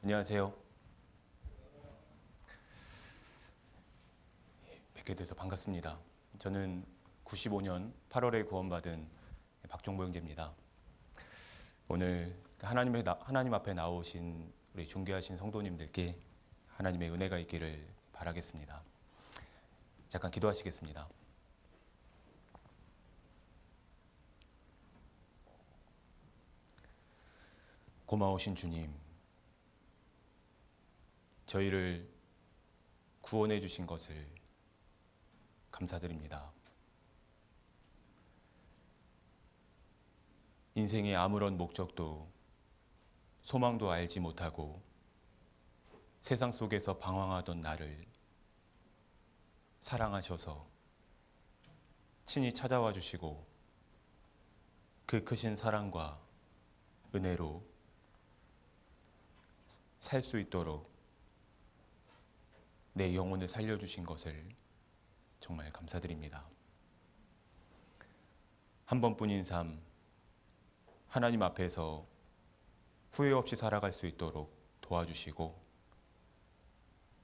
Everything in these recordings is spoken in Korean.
안녕하세요. 뵙게 돼서 반갑습니다. 저는 95년 8월에 구원받은 박종보 형제입니다. 오늘 하나님 앞에 나오신 우리 존귀하신 성도님들께 하나님의 은혜가 있기를 바라겠습니다. 잠깐 기도하시겠습니다. 고마우신 주님, 저희를 구원해 주신 것을 감사드립니다. 인생의 아무런 목적도 소망도 알지 못하고 세상 속에서 방황하던 나를 사랑하셔서 친히 찾아와 주시고 그 크신 사랑과 은혜로 살 수 있도록 내 영혼을 살려주신 것을 정말 감사드립니다. 한 번뿐인 삶, 하나님 앞에서 후회 없이 살아갈 수 있도록 도와주시고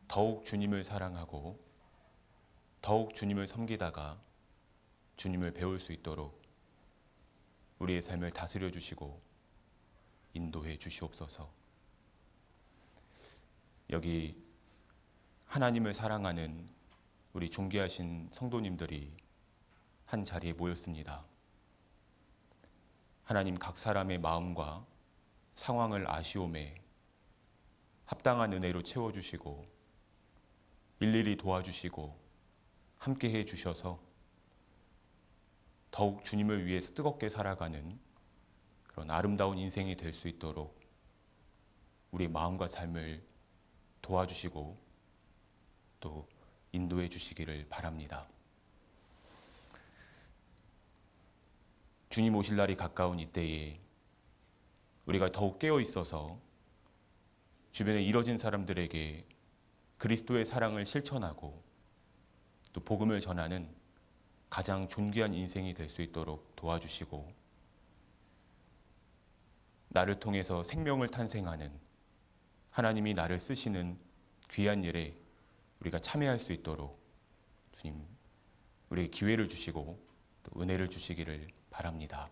더욱 주님을 사랑하고 더욱 주님을 섬기다가 주님을 배울 수 있도록 우리의 삶을 다스려 주시고 인도해 주시옵소서. 여기 하나님을 사랑하는 우리 존귀하신 성도님들이 한 자리에 모였습니다. 하나님 각 사람의 마음과 상황을 아시오매 합당한 은혜로 채워주시고 일일이 도와주시고 함께해 주셔서 더욱 주님을 위해 뜨겁게 살아가는 그런 아름다운 인생이 될 수 있도록 우리 마음과 삶을 도와주시고 또 인도해 주시기를 바랍니다. 주님 오실 날이 가까운 이때에 우리가 더욱 깨어 있어서 주변에 이뤄진 사람들에게 그리스도의 사랑을 실천하고 또 복음을 전하는 가장 존귀한 인생이 될 수 있도록 도와주시고 나를 통해서 생명을 탄생하는 하나님이 나를 쓰시는 귀한 일에 우리가 참여할 수 있도록 주님 우리에게 기회를 주시고 또 은혜를 주시기를 바랍니다.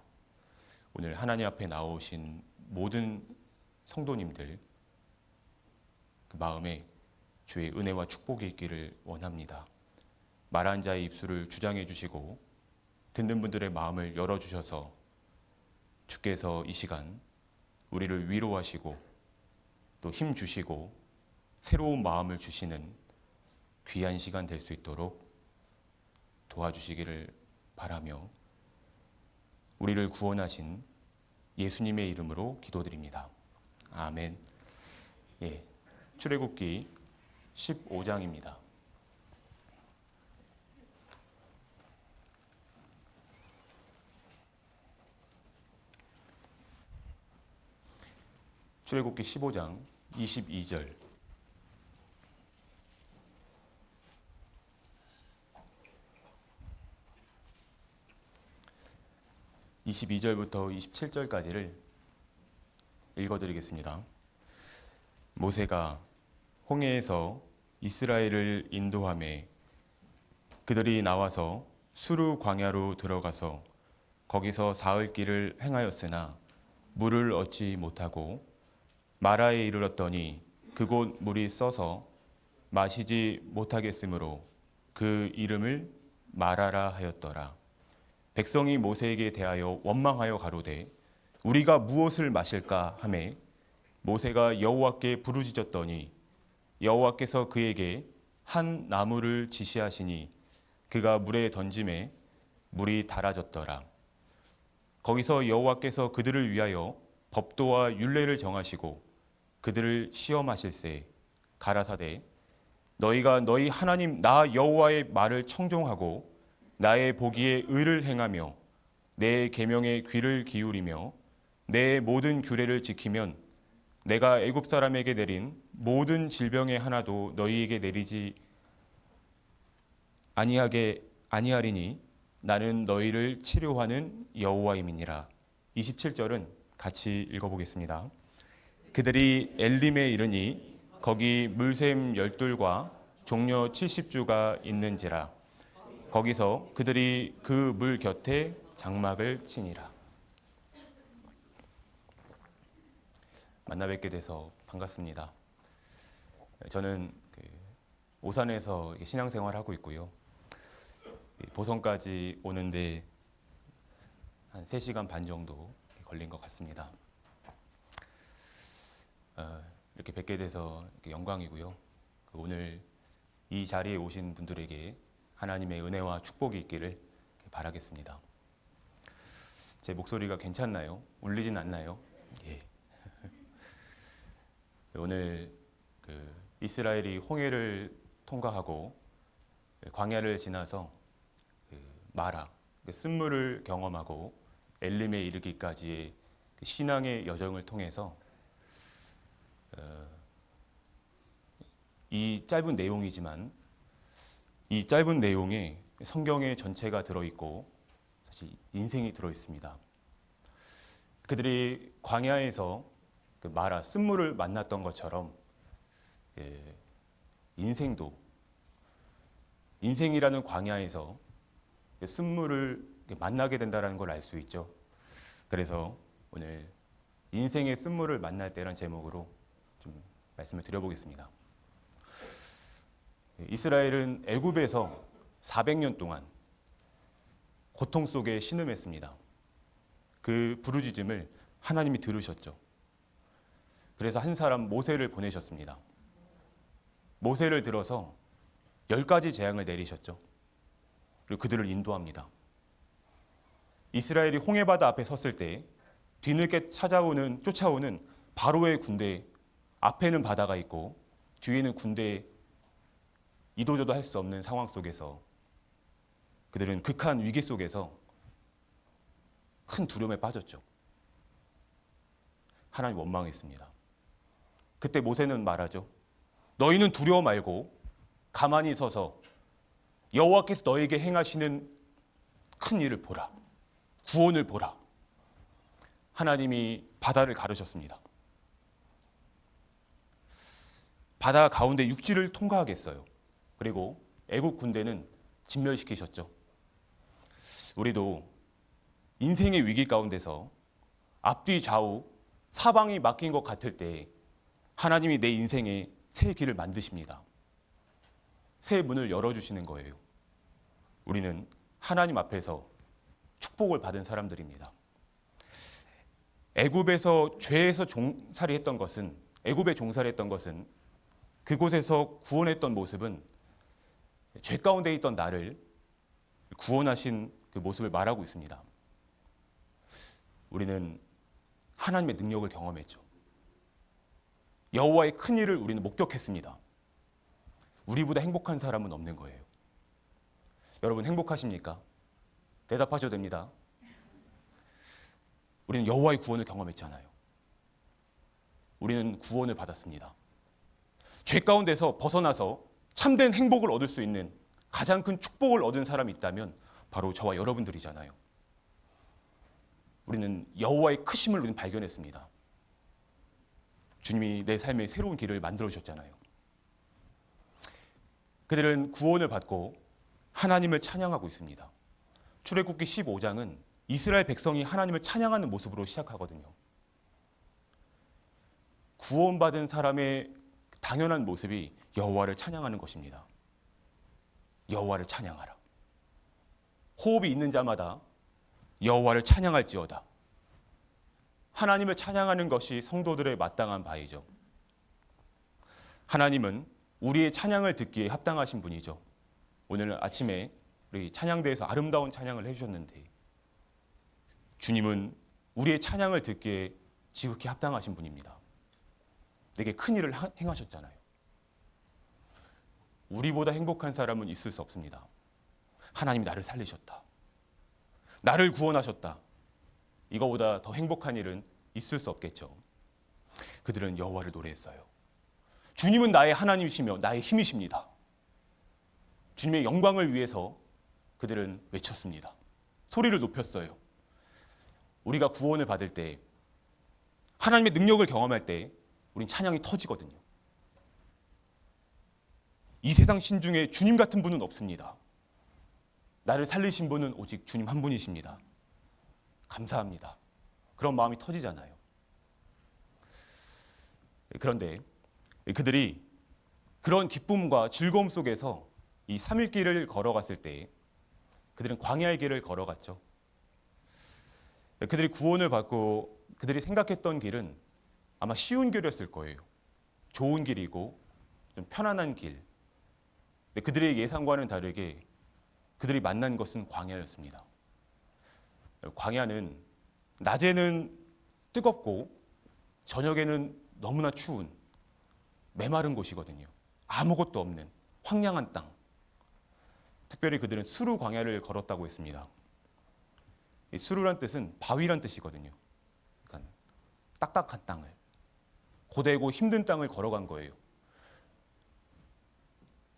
오늘 하나님 앞에 나오신 모든 성도님들 그 마음에 주의 은혜와 축복이 있기를 원합니다. 말한 자의 입술을 주장해 주시고 듣는 분들의 마음을 열어주셔서 주께서 이 시간 우리를 위로하시고 또 힘 주시고 새로운 마음을 주시는 귀한 시간 될 수 있도록 도와주시기를 바라며 우리를 구원하신 예수님의 이름으로 기도드립니다. 아멘. 출애굽기 15장입니다. 출애굽기 15장 22절 22절부터 27절까지를 읽어드리겠습니다. 모세가 홍해에서 이스라엘을 인도하매 그들이 나와서 수르 광야로 들어가서 거기서 사흘 길을 행하였으나 물을 얻지 못하고 마라에 이르렀더니 그곳 물이 써서 마시지 못하겠으므로 그 이름을 마라라 하였더라. 백성이 모세에게 대하여 원망하여 가로되 우리가 무엇을 마실까 하매 모세가 여호와께 부르짖었더니 여호와께서 그에게 한 나무를 지시하시니 그가 물에 던짐에 물이 달아졌더라. 거기서 여호와께서 그들을 위하여 법도와 율례를 정하시고 그들을 시험하실세 가라사대 너희가 너희 하나님 나 여호와의 말을 청종하고 나의 보기에 의를 행하며 내 계명에 귀를 기울이며 내 모든 규례를 지키면 내가 애굽 사람에게 내린 모든 질병의 하나도 너희에게 내리지 아니하리니 나는 너희를 치료하는 여호와임이니라. 27절은 같이 읽어보겠습니다. 그들이 엘림에 이르니 거기 물샘 12과 종려 70주가 있는지라. 거기서 그들이 그 물 곁에 장막을 치니라. 만나 뵙게 돼서 반갑습니다. 저는 오산에서 신앙생활을 하고 있고요. 보성까지 오는데 한 3시간 반 정도 걸린 것 같습니다. 이렇게 뵙게 돼서 영광이고요. 오늘 이 자리에 오신 분들에게 하나님의 은혜와 축복이 있기를 바라겠습니다. 제 목소리가 괜찮나요? 울리진 않나요? 예. 오늘 이스라엘이 홍해를 통과하고 광야를 지나서 마라, 쓴물을 경험하고 엘림에 이르기까지의 신앙의 여정을 통해서 이 짧은 내용이지만 이 짧은 내용에 성경의 전체가 들어있고 사실 인생이 들어있습니다. 그들이 광야에서 마라, 쓴물을 만났던 것처럼 인생이라는 광야에서 쓴물을 만나게 된다는 걸 알 수 있죠. 그래서 오늘 인생의 쓴물을 만날 때라는 제목으로 좀 말씀을 드려보겠습니다. 이스라엘은 애굽에서 400년 동안 고통 속에 신음했습니다. 그 부르짖음을 하나님이 들으셨죠. 그래서 한 사람 모세를 보내셨습니다. 모세를 들어서 10가지 재앙을 내리셨죠. 그리고 그들을 인도합니다. 이스라엘이 홍해바다 앞에 섰을 때 뒤늦게 쫓아오는 바로의 군대, 앞에는 바다가 있고 뒤에는 군대, 이도저도 할 수 없는 상황 속에서 그들은 극한 위기 속에서 큰 두려움에 빠졌죠. 하나님 원망했습니다. 그때 모세는 말하죠. 너희는 두려워 말고 가만히 서서 여호와께서 너에게 행하시는 큰 일을 보라. 구원을 보라. 하나님이 바다를 가르셨습니다. 바다 가운데 육지를 통과하겠어요. 그리고 애국 군대는 진멸시키셨죠. 우리도 인생의 위기 가운데서 앞뒤 좌우 사방이 막힌 것 같을 때 하나님이 내 인생에 새 길을 만드십니다. 새 문을 열어주시는 거예요. 우리는 하나님 앞에서 축복을 받은 사람들입니다. 애굽에서 죄에서 종살이했던 것은, 애굽에 종살이했던 것은, 그곳에서 구원했던 모습은 죄 가운데 있던 나를 구원하신 그 모습을 말하고 있습니다. 우리는 하나님의 능력을 경험했죠. 여호와의 큰 일을 우리는 목격했습니다. 우리보다 행복한 사람은 없는 거예요. 여러분 행복하십니까? 대답하셔도 됩니다. 우리는 여호와의 구원을 경험했잖아요. 우리는 구원을 받았습니다. 죄 가운데서 벗어나서 참된 행복을 얻을 수 있는 가장 큰 축복을 얻은 사람이 있다면 바로 저와 여러분들이잖아요. 우리는 여호와의 크심을 우리는 발견했습니다. 주님이 내 삶에 새로운 길을 만들어 주셨잖아요. 그들은 구원을 받고 하나님을 찬양하고 있습니다. 출애굽기 15장은 이스라엘 백성이 하나님을 찬양하는 모습으로 시작하거든요. 구원받은 사람의 당연한 모습이 여호와를 찬양하는 것입니다. 여호와를 찬양하라. 호흡이 있는 자마다 여호와를 찬양할지어다. 하나님을 찬양하는 것이 성도들의 마땅한 바이죠. 하나님은 우리의 찬양을 듣기에 합당하신 분이죠. 오늘 아침에 우리 찬양대에서 아름다운 찬양을 해주셨는데 주님은 우리의 찬양을 듣기에 지극히 합당하신 분입니다. 내게 큰 일을 행하셨잖아요. 우리보다 행복한 사람은 있을 수 없습니다. 하나님이 나를 살리셨다. 나를 구원하셨다. 이거보다 더 행복한 일은 있을 수 없겠죠. 그들은 여호와를 노래했어요. 주님은 나의 하나님이시며 나의 힘이십니다. 주님의 영광을 위해서 그들은 외쳤습니다. 소리를 높였어요. 우리가 구원을 받을 때, 하나님의 능력을 경험할 때 우린 찬양이 터지거든요. 이 세상 신 중에 주님 같은 분은 없습니다. 나를 살리신 분은 오직 주님 한 분이십니다. 감사합니다. 그런 마음이 터지잖아요. 그런데 그들이 그런 기쁨과 즐거움 속에서 이 3일 길을 걸어갔을 때 그들은 광야의 길을 걸어갔죠. 그들이 구원을 받고 그들이 생각했던 길은 아마 쉬운 길이었을 거예요. 좋은 길이고 좀 편안한 길. 근데 그들의 예상과는 다르게 그들이 만난 것은 광야였습니다. 광야는 낮에는 뜨겁고 저녁에는 너무나 추운 메마른 곳이거든요. 아무것도 없는 황량한 땅. 특별히 그들은 수루 광야를 걸었다고 했습니다. 이 수루란 뜻은 바위란 뜻이거든요. 그러니까 딱딱한 땅을, 고되고 힘든 땅을 걸어간 거예요.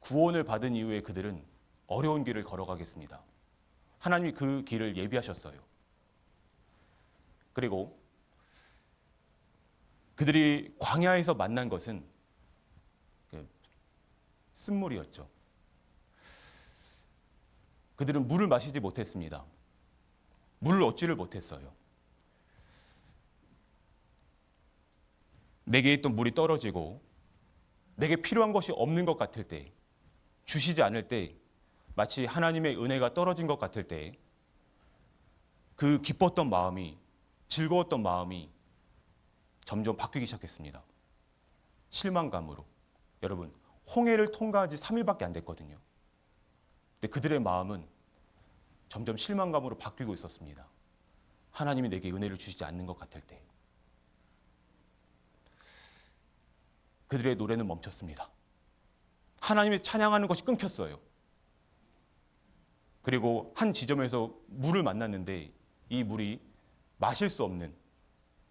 구원을 받은 이후에 그들은 어려운 길을 걸어가겠습니다. 하나님이 그 길을 예비하셨어요. 그리고 그들이 광야에서 만난 것은 쓴물이었죠. 그들은 물을 마시지 못했습니다. 물을 얻지를 못했어요. 내게 있던 물이 떨어지고 내게 필요한 것이 없는 것 같을 때, 주시지 않을 때, 마치 하나님의 은혜가 떨어진 것 같을 때 그 기뻤던 마음이, 즐거웠던 마음이 점점 바뀌기 시작했습니다. 실망감으로. 여러분, 홍해를 통과한 지 3일밖에 안 됐거든요. 근데 그들의 마음은 점점 실망감으로 바뀌고 있었습니다. 하나님이 내게 은혜를 주시지 않는 것 같을 때. 그들의 노래는 멈췄습니다. 하나님을 찬양하는 것이 끊겼어요. 그리고 한 지점에서 물을 만났는데 이 물이 마실 수 없는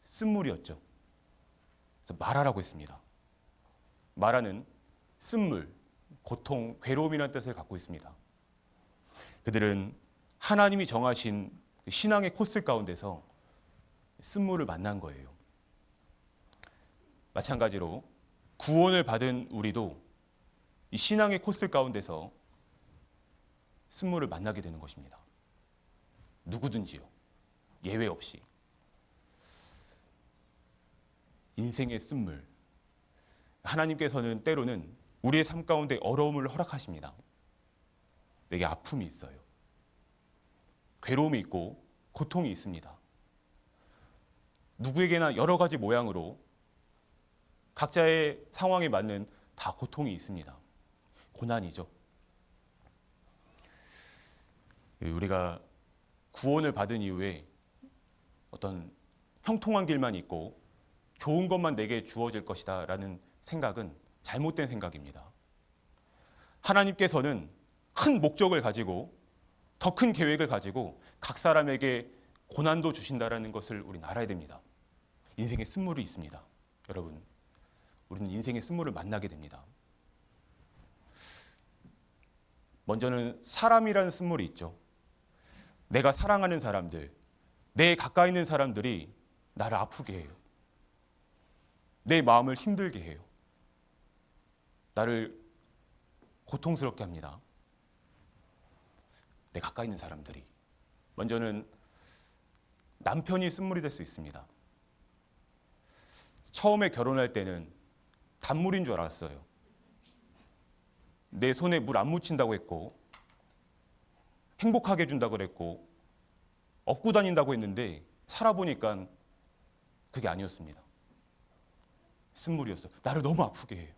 쓴물이었죠. 그래서 마라라고 했습니다. 마라는 쓴물, 고통, 괴로움이라는 뜻을 갖고 있습니다. 그들은 하나님이 정하신 신앙의 코스 가운데서 쓴물을 만난 거예요. 마찬가지로 구원을 받은 우리도 이 신앙의 코스 가운데서 쓴물을 만나게 되는 것입니다. 누구든지요. 예외 없이. 인생의 쓴물. 하나님께서는 때로는 우리의 삶 가운데 어려움을 허락하십니다. 내게 아픔이 있어요. 괴로움이 있고 고통이 있습니다. 누구에게나 여러 가지 모양으로 각자의 상황에 맞는 다 고통이 있습니다. 고난이죠. 우리가 구원을 받은 이후에 어떤 형통한 길만 있고 좋은 것만 내게 주어질 것이다 라는 생각은 잘못된 생각입니다. 하나님께서는 큰 목적을 가지고 더 큰 계획을 가지고 각 사람에게 고난도 주신다라는 것을 우리는 알아야 됩니다. 인생에 쓴물이 있습니다. 여러분, 우리는 인생의 쓴물을 만나게 됩니다. 먼저는 사람이라는 쓴물이 있죠. 내가 사랑하는 사람들, 내 가까이 있는 사람들이 나를 아프게 해요. 내 마음을 힘들게 해요. 나를 고통스럽게 합니다. 내 가까이 있는 사람들이. 먼저는 남편이 쓴물이 될 수 있습니다. 처음에 결혼할 때는 단물인 줄 알았어요. 내 손에 물 안 묻힌다고 했고 행복하게 해준다고 그랬고 업고 다닌다고 했는데 살아보니까 그게 아니었습니다. 쓴물이었어요. 나를 너무 아프게 해요.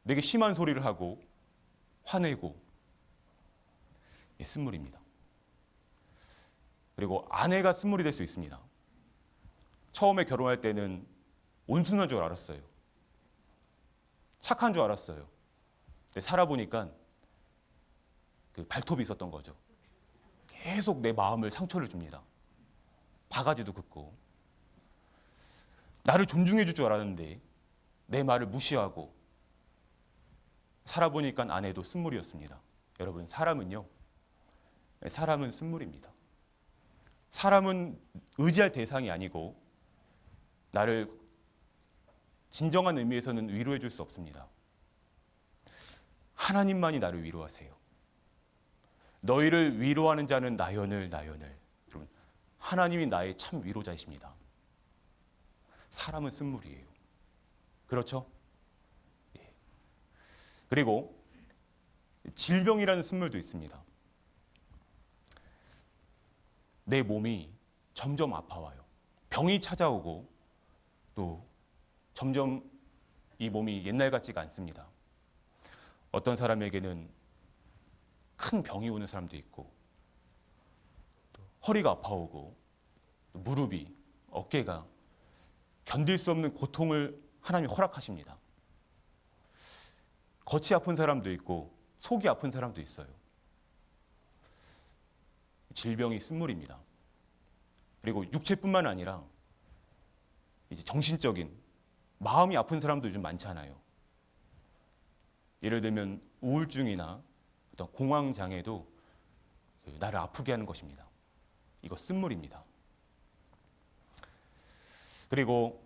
내게 심한 소리를 하고 화내고. 쓴물입니다. 그리고 아내가 쓴물이 될 수 있습니다. 처음에 결혼할 때는 온순한 줄 알았어요. 착한 줄 알았어요. 근데 살아보니까 그 발톱이 있었던 거죠. 계속 내 마음을 상처를 줍니다. 바가지도 긋고. 나를 존중해 줄 줄 알았는데 내 말을 무시하고. 살아보니까 아내도 쓴물이었습니다. 여러분, 사람은 쓴물입니다. 사람은 의지할 대상이 아니고 나를 진정한 의미에서는 위로해 줄 수 없습니다. 하나님만이 나를 위로하세요. 너희를 위로하는 자는 나연을. 여러분, 하나님이 나의 참 위로자이십니다. 사람은 쓴물이에요. 그렇죠? 예. 그리고 질병이라는 쓴물도 있습니다. 내 몸이 점점 아파와요. 병이 찾아오고 또 점점 이 몸이 옛날 같지가 않습니다. 어떤 사람에게는 큰 병이 오는 사람도 있고, 또 허리가 아파오고, 또 무릎이, 어깨가 견딜 수 없는 고통을 하나님이 허락하십니다. 겉이 아픈 사람도 있고 속이 아픈 사람도 있어요. 질병이 쓴물입니다. 그리고 육체뿐만 아니라 이제 정신적인 마음이 아픈 사람도 요즘 많잖아요. 예를 들면 우울증이나 어떤 공황 장애도 나를 아프게 하는 것입니다. 이거 쓴물입니다. 그리고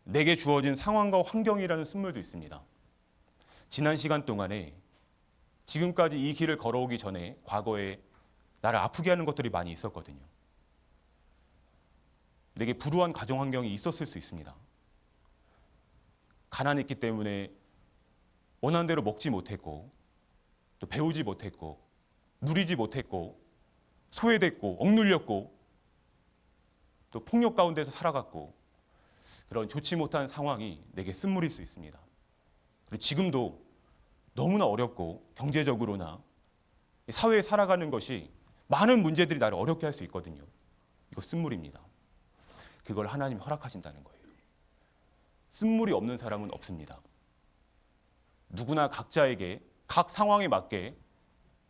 내게 주어진 상황과 환경이라는 쓴물도 있습니다. 지난 시간 동안에 지금까지 이 길을 걸어오기 전에 과거에 나를 아프게 하는 것들이 많이 있었거든요. 내게 불우한 가정 환경이 있었을 수 있습니다. 가난했기 때문에 원하는 대로 먹지 못했고, 또 배우지 못했고, 누리지 못했고, 소외됐고, 억눌렸고, 또 폭력 가운데서 살아갔고, 그런 좋지 못한 상황이 내게 쓴물일 수 있습니다. 그리고 지금도 너무나 어렵고 경제적으로나 사회에 살아가는 것이 많은 문제들이 나를 어렵게 할 수 있거든요. 이거 쓴물입니다. 그걸 하나님이 허락하신다는 거예요. 쓴물이 없는 사람은 없습니다. 누구나 각자에게 각 상황에 맞게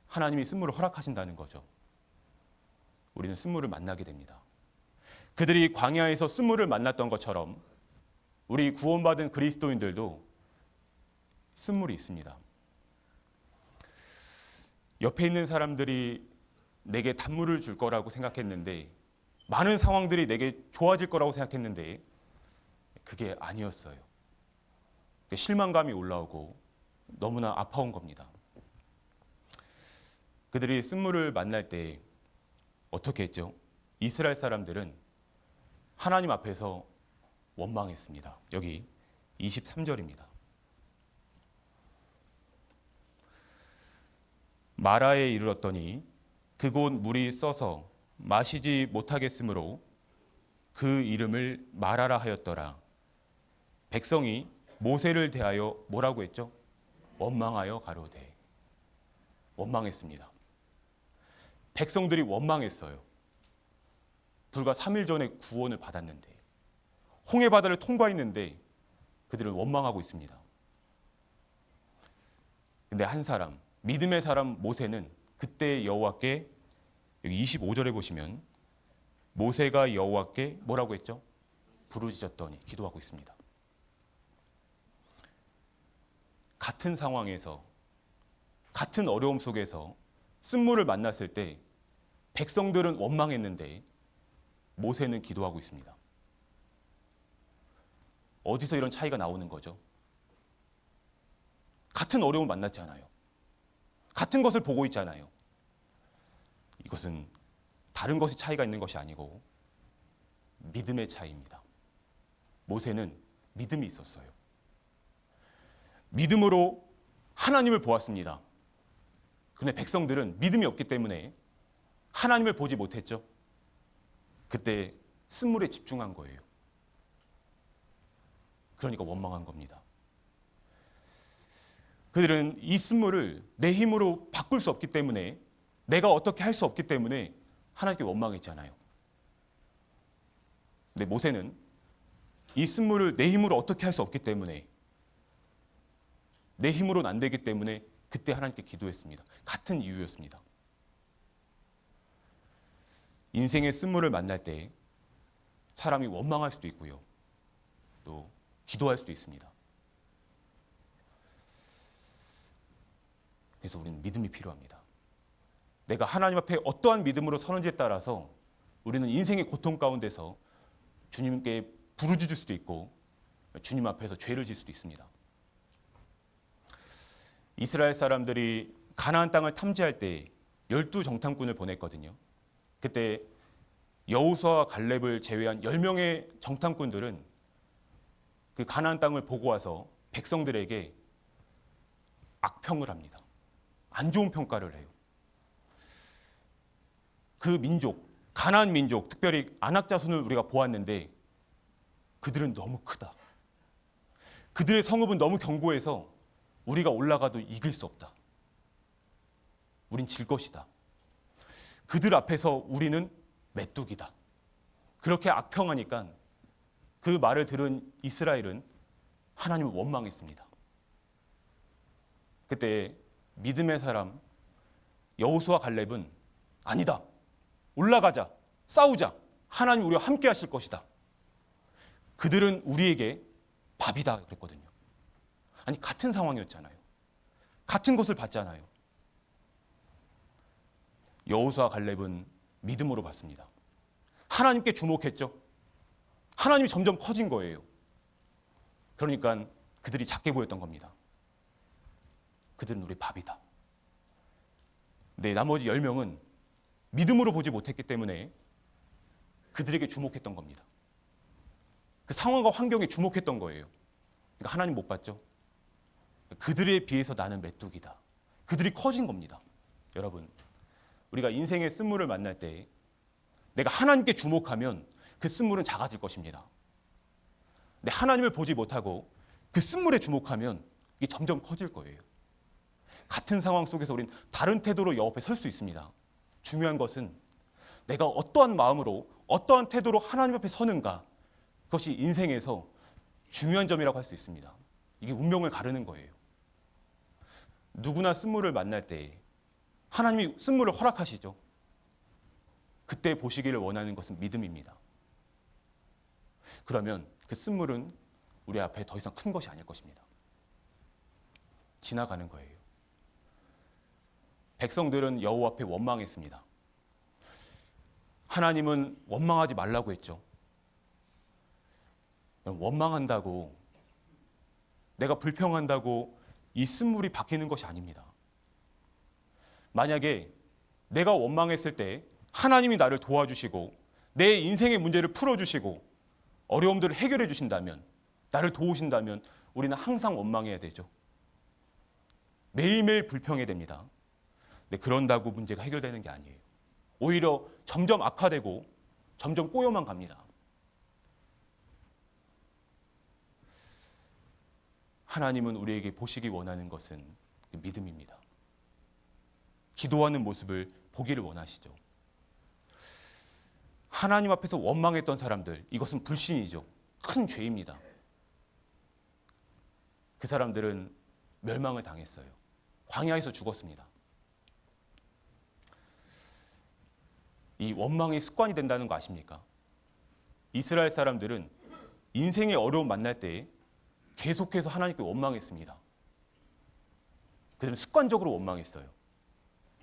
하나님이 쓴물을 허락하신다는 거죠. 우리는 쓴물을 만나게 됩니다. 그들이 광야에서 쓴물을 만났던 것처럼 우리 구원받은 그리스도인들도 쓴물이 있습니다. 옆에 있는 사람들이 내게 단물을 줄 거라고 생각했는데, 많은 상황들이 내게 좋아질 거라고 생각했는데 그게 아니었어요. 실망감이 올라오고 너무나 아파온 겁니다. 그들이 쓴물을 만날 때 어떻게 했죠? 이스라엘 사람들은 하나님 앞에서 원망했습니다. 여기 23절입니다. 마라에 이르렀더니 그곳 물이 써서 마시지 못하겠으므로 그 이름을 마라라 하였더라. 백성이 모세를 대하여 뭐라고 했죠? 원망하여 가로되. 원망했습니다. 백성들이 원망했어요. 불과 3일 전에 구원을 받았는데, 홍해 바다를 통과했는데 그들은 원망하고 있습니다. 근데 한 사람, 믿음의 사람 모세는 그때 여호와께, 여기 25절에 보시면 모세가 여호와께 뭐라고 했죠? 부르짖었더니 기도하고 있습니다. 같은 상황에서, 같은 어려움 속에서 쓴물을 만났을 때 백성들은 원망했는데 모세는 기도하고 있습니다. 어디서 이런 차이가 나오는 거죠? 같은 어려움을 만났잖아요. 같은 것을 보고 있잖아요. 이것은 다른 것이 차이가 있는 것이 아니고 믿음의 차이입니다. 모세는 믿음이 있었어요. 믿음으로 하나님을 보았습니다. 그런데 백성들은 믿음이 없기 때문에 하나님을 보지 못했죠. 그때 쓴물에 집중한 거예요. 그러니까 원망한 겁니다. 그들은 이 쓴물을 내 힘으로 바꿀 수 없기 때문에, 내가 어떻게 할 수 없기 때문에 하나님께 원망했잖아요. 근데 모세는 이 쓴물을 내 힘으로 어떻게 할 수 없기 때문에, 내 힘으로는 안 되기 때문에 그때 하나님께 기도했습니다. 같은 이유였습니다. 인생의 쓴물을 만날 때 사람이 원망할 수도 있고요, 또 기도할 수도 있습니다. 그래서 우리는 믿음이 필요합니다. 내가 하나님 앞에 어떠한 믿음으로 서는지에 따라서 우리는 인생의 고통 가운데서 주님께 부르짖을 수도 있고 주님 앞에서 죄를 질 수도 있습니다. 이스라엘 사람들이 가나안 땅을 탐지할 때 12정탐꾼을 보냈거든요. 그때 여호수아와 갈렙을 제외한 10명의 정탐꾼들은 그 가나안 땅을 보고 와서 백성들에게 악평을 합니다. 안 좋은 평가를 해요. 그 민족, 가나안 민족, 특별히 아낙 자손을 우리가 보았는데 그들은 너무 크다. 그들의 성읍은 너무 견고해서 우리가 올라가도 이길 수 없다. 우린 질 것이다. 그들 앞에서 우리는 메뚜기다. 그렇게 악평하니까 그 말을 들은 이스라엘은 하나님을 원망했습니다. 그때 믿음의 사람 여호수아 갈렙은 아니다. 올라가자. 싸우자. 하나님 우리와 함께 하실 것이다. 그들은 우리에게 밥이다 그랬거든요. 아니 같은 상황이었잖아요. 같은 것을 봤잖아요. 여호수아 갈렙은 믿음으로 봤습니다. 하나님께 주목했죠. 하나님이 점점 커진 거예요. 그러니까 그들이 작게 보였던 겁니다. 그들은 우리 밥이다. 네, 나머지 10명은 믿음으로 보지 못했기 때문에 그들에게 주목했던 겁니다. 그 상황과 환경에 주목했던 거예요. 그러니까 하나님 못 봤죠. 그들에 비해서 나는 메뚜기다. 그들이 커진 겁니다. 여러분, 우리가 인생의 쓴물을 만날 때 내가 하나님께 주목하면 그 쓴물은 작아질 것입니다. 근데 하나님을 보지 못하고 그 쓴물에 주목하면 이게 점점 커질 거예요. 같은 상황 속에서 우린 다른 태도로 옆에 설 수 있습니다. 중요한 것은 내가 어떠한 마음으로 어떠한 태도로 하나님 앞에 서는가, 그것이 인생에서 중요한 점이라고 할 수 있습니다. 이게 운명을 가르는 거예요. 누구나 쓴물을 만날 때 하나님이 쓴물을 허락하시죠. 그때 보시기를 원하는 것은 믿음입니다. 그러면 그 쓴물은 우리 앞에 더 이상 큰 것이 아닐 것입니다. 지나가는 거예요. 백성들은 여호와 앞에 원망했습니다. 하나님은 원망하지 말라고 했죠. 원망한다고, 내가 불평한다고 이 쓴물이 바뀌는 것이 아닙니다. 만약에 내가 원망했을 때 하나님이 나를 도와주시고 내 인생의 문제를 풀어주시고 어려움들을 해결해 주신다면, 나를 도우신다면 우리는 항상 원망해야 되죠. 매일매일 불평해야 됩니다. 근데 그런다고 문제가 해결되는 게 아니에요. 오히려 점점 악화되고 점점 꼬여만 갑니다. 하나님은 우리에게 보시기 원하는 것은 믿음입니다. 기도하는 모습을 보기를 원하시죠. 하나님 앞에서 원망했던 사람들, 이것은 불신이죠. 큰 죄입니다. 그 사람들은 멸망을 당했어요. 광야에서 죽었습니다. 이 원망이 습관이 된다는 거 아십니까? 이스라엘 사람들은 인생의 어려움 만날 때 계속해서 하나님께 원망했습니다. 그들은 습관적으로 원망했어요.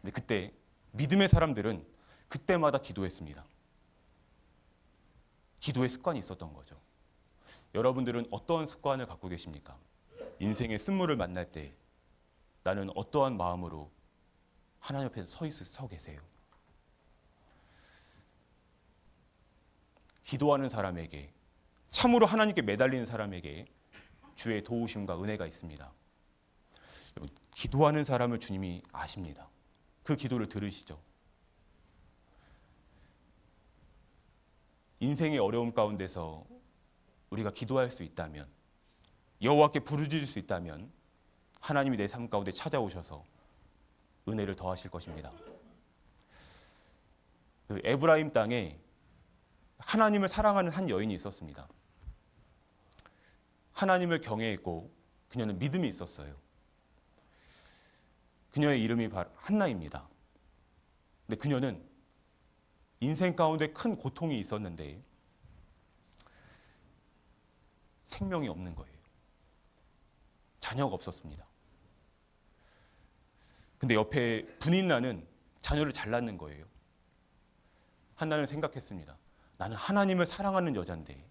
근데 그때 믿음의 사람들은 그때마다 기도했습니다. 기도의 습관이 있었던 거죠. 여러분들은 어떠한 습관을 갖고 계십니까? 인생의 쓴물을 만날 때 나는 어떠한 마음으로 하나님 앞에 서 계세요? 기도하는 사람에게, 참으로 하나님께 매달리는 사람에게 주의 도우심과 은혜가 있습니다. 여러분, 기도하는 사람을 주님이 아십니다. 그 기도를 들으시죠. 인생의 어려움 가운데서 우리가 기도할 수 있다면, 여호와께 부르짖을 수 있다면 하나님이 내 삶 가운데 찾아오셔서 은혜를 더하실 것입니다. 그 에브라임 땅에 하나님을 사랑하는 한 여인이 있었습니다. 하나님을 경외했고 그녀는 믿음이 있었어요. 그녀의 이름이 바로 한나입니다. 근데 그녀는 인생 가운데 큰 고통이 있었는데 생명이 없는 거예요. 자녀가 없었습니다. 근데 옆에 분인나는 자녀를 잘 낳는 거예요. 한나는 생각했습니다. 나는 하나님을 사랑하는 여잔데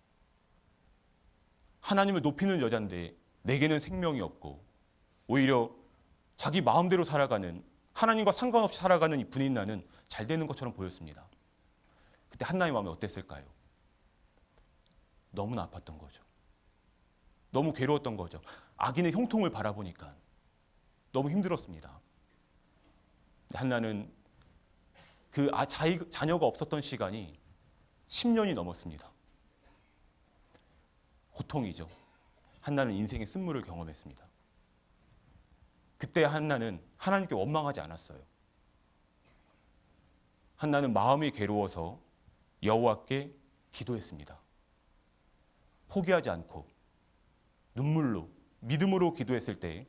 하나님을 높이는 여잔데 내게는 생명이 없고 오히려 자기 마음대로 살아가는, 하나님과 상관없이 살아가는 이 분인나는 잘 되는 것처럼 보였습니다. 그때 한나의 마음이 어땠을까요? 너무나 아팠던 거죠. 너무 괴로웠던 거죠. 악인의 형통을 바라보니까 너무 힘들었습니다. 한나는 그 자녀가 없었던 시간이 10년이 넘었습니다. 고통이죠. 한나는 인생의 쓴물을 경험했습니다. 그때 한나는 하나님께 원망하지 않았어요. 한나는 마음이 괴로워서 여호와께 기도했습니다. 포기하지 않고 눈물로, 믿음으로 기도했을 때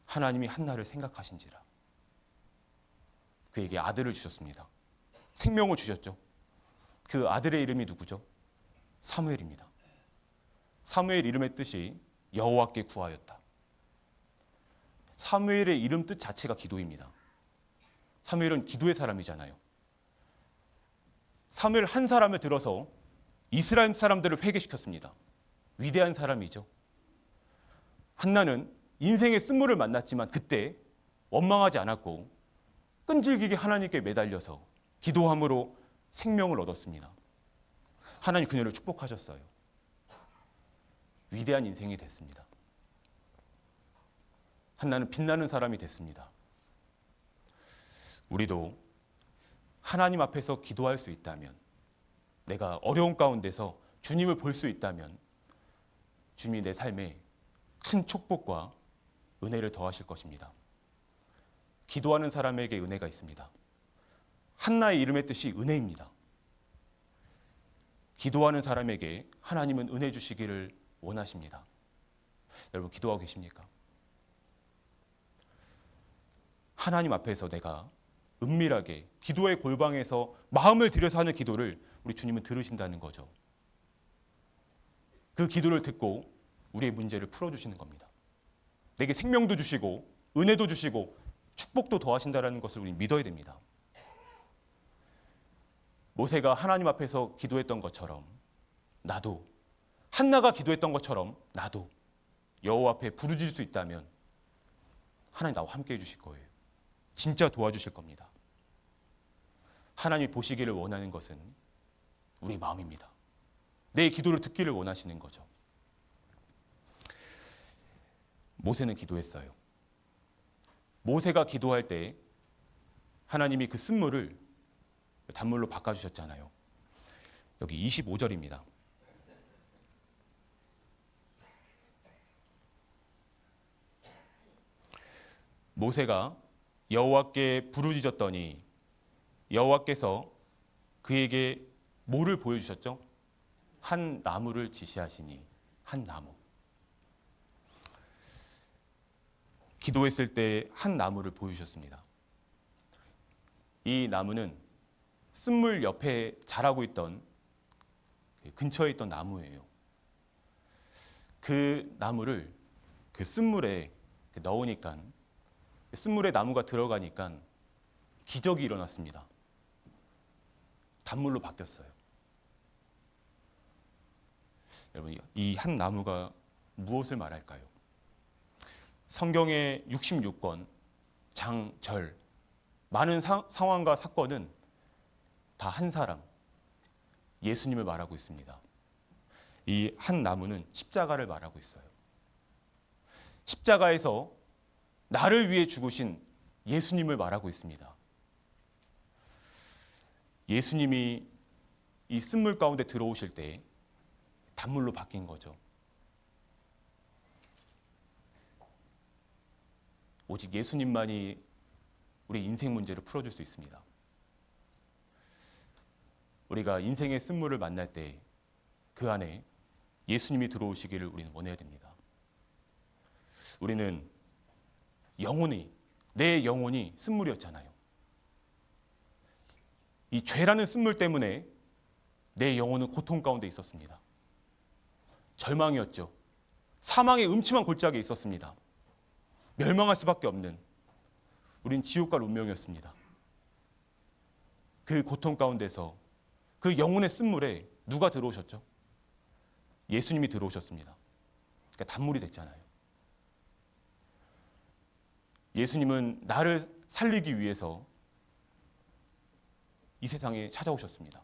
하나님이 한나를 생각하신지라 그에게 아들을 주셨습니다. 생명을 주셨죠. 그 아들의 이름이 누구죠? 사무엘입니다. 사무엘 이름의 뜻이 여호와께 구하였다. 사무엘의 이름 뜻 자체가 기도입니다. 사무엘은 기도의 사람이잖아요. 사무엘 한 사람을 들어서 이스라엘 사람들을 회개시켰습니다. 위대한 사람이죠. 한나는 인생의 쓴물을 만났지만 그때 원망하지 않았고 끈질기게 하나님께 매달려서 기도함으로 생명을 얻었습니다. 하나님 그녀를 축복하셨어요. 위대한 인생이 됐습니다. 한나는 빛나는 사람이 됐습니다. 우리도 하나님 앞에서 기도할 수 있다면, 내가 어려운 가운데서 주님을 볼 수 있다면 주님이 내 삶에 큰 축복과 은혜를 더하실 것입니다. 기도하는 사람에게 은혜가 있습니다. 한나의 이름의 뜻이 은혜입니다. 기도하는 사람에게 하나님은 은혜 주시기를 원하십니다. 여러분 기도하고 계십니까? 하나님 앞에서 내가 은밀하게 기도의 골방에서 마음을 들여서 하는 기도를 우리 주님은 들으신다는 거죠. 그 기도를 듣고 우리의 문제를 풀어주시는 겁니다. 내게 생명도 주시고 은혜도 주시고 축복도 더하신다는 것을 우리 믿어야 됩니다. 모세가 하나님 앞에서 기도했던 것처럼 나도, 한나가 기도했던 것처럼 나도 여호와 앞에 부르짖을 수 있다면 하나님 나와 함께 해주실 거예요. 진짜 도와주실 겁니다. 하나님이 보시기를 원하는 것은 우리 마음입니다. 내 기도를 듣기를 원하시는 거죠. 모세는 기도했어요. 모세가 기도할 때 하나님이 그 쓴물을 단물로 바꿔주셨잖아요. 여기 25절입니다. 모세가 여호와께 부르짖었더니 여호와께서 그에게 뭐를 보여주셨죠? 한 나무를 지시하시니, 한 나무. 기도했을 때 한 나무를 보여주셨습니다. 이 나무는 쓴물 옆에 자라고 있던, 근처에 있던 나무예요. 그 나무를 그 쓴물에 넣으니까, 쓴물에 나무가 들어가니까 기적이 일어났습니다. 단물로 바뀌었어요. 여러분, 이 한 나무가 무엇을 말할까요? 성경의 66권, 장, 절, 많은 상황과 사건은 다 한 사람, 예수님을 말하고 있습니다. 이 한 나무는 십자가를 말하고 있어요. 십자가에서 나를 위해 죽으신 예수님을 말하고 있습니다. 예수님이 이 쓴물 가운데 들어오실 때 단물로 바뀐 거죠. 오직 예수님만이 우리 인생 문제를 풀어줄 수 있습니다. 우리가 인생의 쓴물을 만날 때 그 안에 예수님이 들어오시기를 우리는 원해야 됩니다. 우리는 내 영혼이 쓴물이었잖아요. 이 죄라는 쓴물 때문에 내 영혼은 고통 가운데 있었습니다. 절망이었죠. 사망의 음침한 골짜기에 있었습니다. 멸망할 수밖에 없는, 우린 지옥 갈 운명이었습니다. 그 고통 가운데서 그 영혼의 쓴물에 누가 들어오셨죠? 예수님이 들어오셨습니다. 그러니까 단물이 됐잖아요. 예수님은 나를 살리기 위해서 이 세상에 찾아오셨습니다.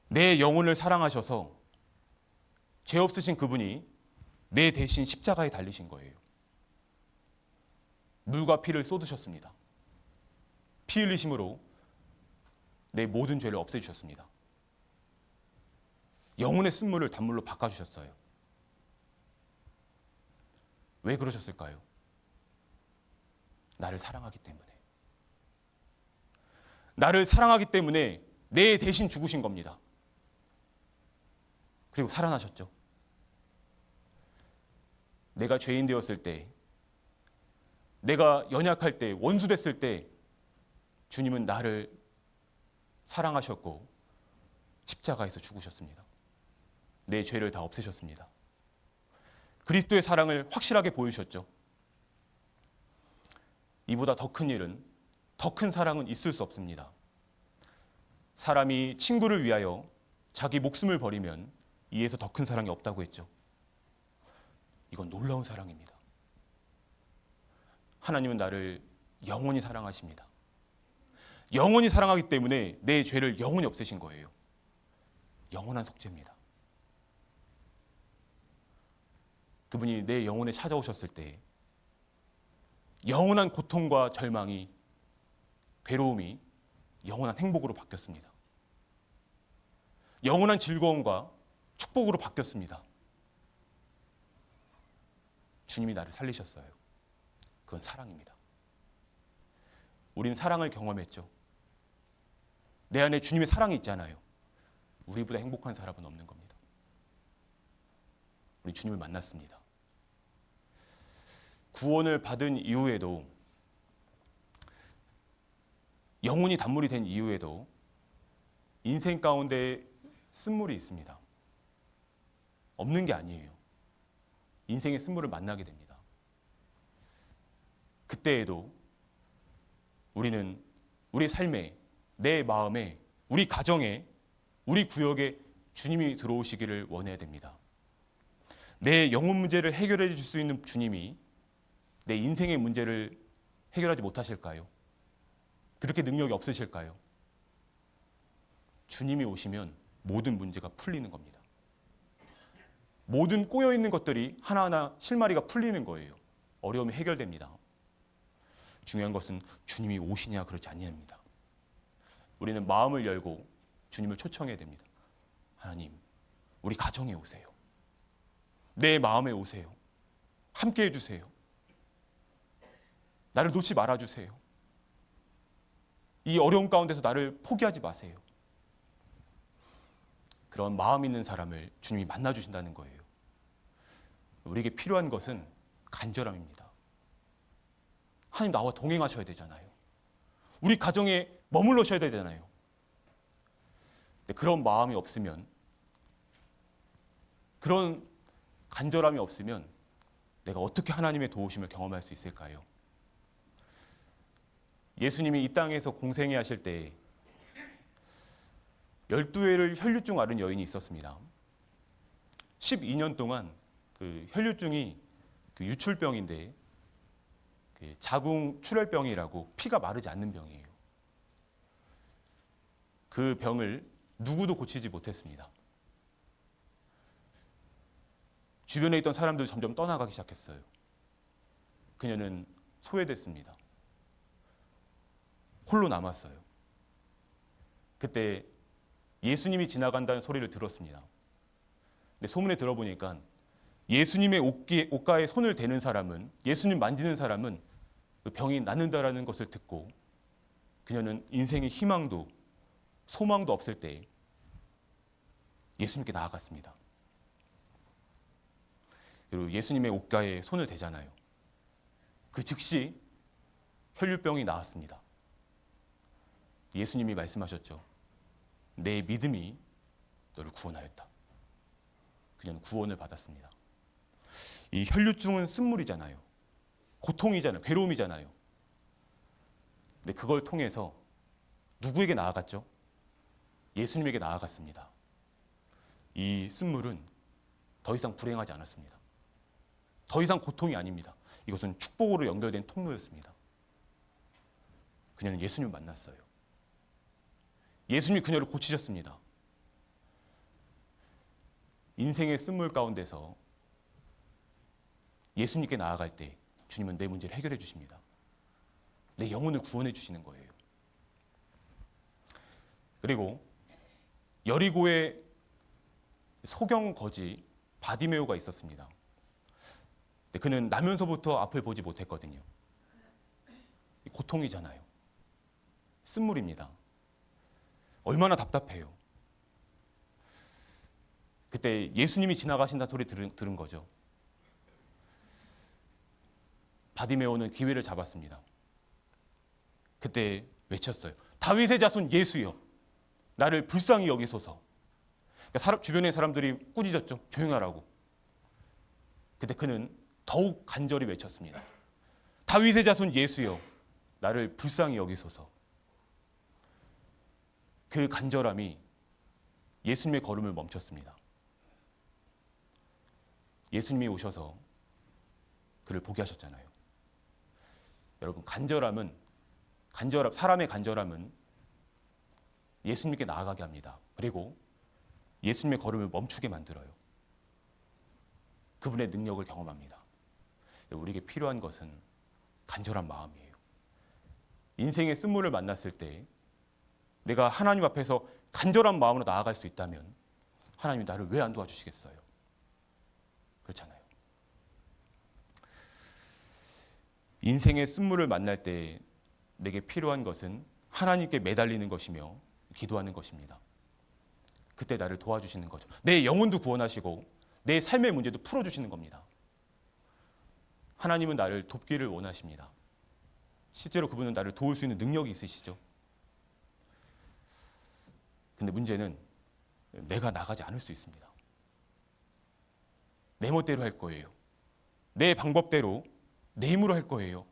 내 영혼을 사랑하셔서 죄 없으신 그분이 내 대신 십자가에 달리신 거예요. 물과 피를 쏟으셨습니다. 피 흘리심으로 내 모든 죄를 없애주셨습니다. 영혼의 쓴물을 단물로 바꿔주셨어요. 왜 그러셨을까요? 나를 사랑하기 때문에. 나를 사랑하기 때문에 내 대신 죽으신 겁니다. 그리고 살아나셨죠. 내가 죄인 되었을 때, 내가 연약할 때, 원수 됐을 때 주님은 나를 사랑하셨고 십자가에서 죽으셨습니다. 내 죄를 다 없애셨습니다. 그리스도의 사랑을 확실하게 보여주셨죠. 이보다 더 큰 일은, 더 큰 사랑은 있을 수 없습니다. 사람이 친구를 위하여 자기 목숨을 버리면 이에서 더 큰 사랑이 없다고 했죠. 이건 놀라운 사랑입니다. 하나님은 나를 영원히 사랑하십니다. 영원히 사랑하기 때문에 내 죄를 영원히 없애신 거예요. 영원한 속죄입니다. 그분이 내 영혼에 찾아오셨을 때 영원한 고통과 절망이, 괴로움이 영원한 행복으로 바뀌었습니다. 영원한 즐거움과 축복으로 바뀌었습니다. 주님이 나를 살리셨어요. 그건 사랑입니다. 우리는 사랑을 경험했죠. 내 안에 주님의 사랑이 있잖아요. 우리보다 행복한 사람은 없는 겁니다. 우리 주님을 만났습니다. 구원을 받은 이후에도, 영혼이 단물이 된 이후에도 인생 가운데 쓴물이 있습니다. 없는 게 아니에요. 인생의 쓴물을 만나게 됩니다. 그때에도 우리는 우리 삶에, 내 마음에, 우리 가정에, 우리 구역에 주님이 들어오시기를 원해야 됩니다. 내 영혼 문제를 해결해 줄 수 있는 주님이 내 인생의 문제를 해결하지 못하실까요? 그렇게 능력이 없으실까요? 주님이 오시면 모든 문제가 풀리는 겁니다. 모든 꼬여있는 것들이 하나하나 실마리가 풀리는 거예요. 어려움이 해결됩니다. 중요한 것은 주님이 오시냐 그렇지 않냐입니다. 우리는 마음을 열고 주님을 초청해야 됩니다. 하나님, 우리 가정에 오세요. 내 마음에 오세요. 함께 해주세요. 나를 놓지 말아주세요. 이 어려움 가운데서 나를 포기하지 마세요. 그런 마음 있는 사람을 주님이 만나주신다는 거예요. 우리에게 필요한 것은 간절함입니다. 하나님 나와 동행하셔야 되잖아요. 우리 가정에 머물러셔야 되잖아요. 근데 그런 마음이 없으면, 그런 간절함이 없으면 내가 어떻게 하나님의 도우심을 경험할 수 있을까요? 예수님이 이 땅에서 공생애 하실 때 12회를 혈류증 앓은 여인이 있었습니다. 12년 동안 그 혈류증이 그 유출병인데 그 자궁 출혈병이라고 피가 마르지 않는 병이에요. 그 병을 누구도 고치지 못했습니다. 주변에 있던 사람들 점점 떠나가기 시작했어요. 그녀는 소외됐습니다. 홀로 남았어요. 그때 예수님이 지나간다는 소리를 들었습니다. 근데 소문에 들어보니까 예수님의 옷가에 손을 대는 사람은, 예수님 만지는 사람은 그 병이 낫는다라는 것을 듣고 그녀는 인생의 희망도 소망도 없을 때 예수님께 나아갔습니다. 그리고 예수님의 옷가에 손을 대잖아요. 그 즉시 혈류병이 나았습니다. 예수님이 말씀하셨죠. 내 믿음이 너를 구원하였다. 그녀는 구원을 받았습니다. 이 혈류증은 쓴물이잖아요. 고통이잖아요. 괴로움이잖아요. 근데 그걸 통해서 누구에게 나아갔죠? 예수님에게 나아갔습니다. 이 쓴물은 더 이상 불행하지 않았습니다. 더 이상 고통이 아닙니다. 이것은 축복으로 연결된 통로였습니다. 그녀는 예수님을 만났어요. 예수님이 그녀를 고치셨습니다. 인생의 쓴물 가운데서 예수님께 나아갈 때 주님은 내 문제를 해결해 주십니다. 내 영혼을 구원해 주시는 거예요. 그리고 여리고에 소경 거지 바디메오가 있었습니다. 근데 그는 나면서부터 앞을 보지 못했거든요. 고통이잖아요. 쓴물입니다. 얼마나 답답해요. 그때 예수님이 지나가신다는 소리 들은 거죠. 바디메오는 기회를 잡았습니다. 그때 외쳤어요. 다윗의 자손 예수여, 나를 불쌍히 여기소서. 그러니까 주변의 사람들이 꾸짖었죠. 조용하라고. 그때 그는 더욱 간절히 외쳤습니다. 다윗의 자손 예수여, 나를 불쌍히 여기소서. 그 간절함이 예수님의 걸음을 멈췄습니다. 예수님이 오셔서 그를 보게 하셨잖아요. 여러분, 사람의 간절함은 예수님께 나아가게 합니다. 그리고 예수님의 걸음을 멈추게 만들어요. 그분의 능력을 경험합니다. 우리에게 필요한 것은 간절한 마음이에요. 인생의 쓴물을 만났을 때 내가 하나님 앞에서 간절한 마음으로 나아갈 수 있다면 하나님이 나를 왜 안 도와주시겠어요? 그렇잖아요. 인생의 쓴물을 만날 때 내게 필요한 것은 하나님께 매달리는 것이며 기도하는 것입니다. 그때 나를 도와주시는 거죠. 내 영혼도 구원하시고 내 삶의 문제도 풀어주시는 겁니다. 하나님은 나를 돕기를 원하십니다. 실제로 그분은 나를 도울 수 있는 능력이 있으시죠. 근데 문제는 내가 나가지 않을 수 있습니다. 내 멋대로 할 거예요. 내 방법대로, 내 힘으로 할 거예요.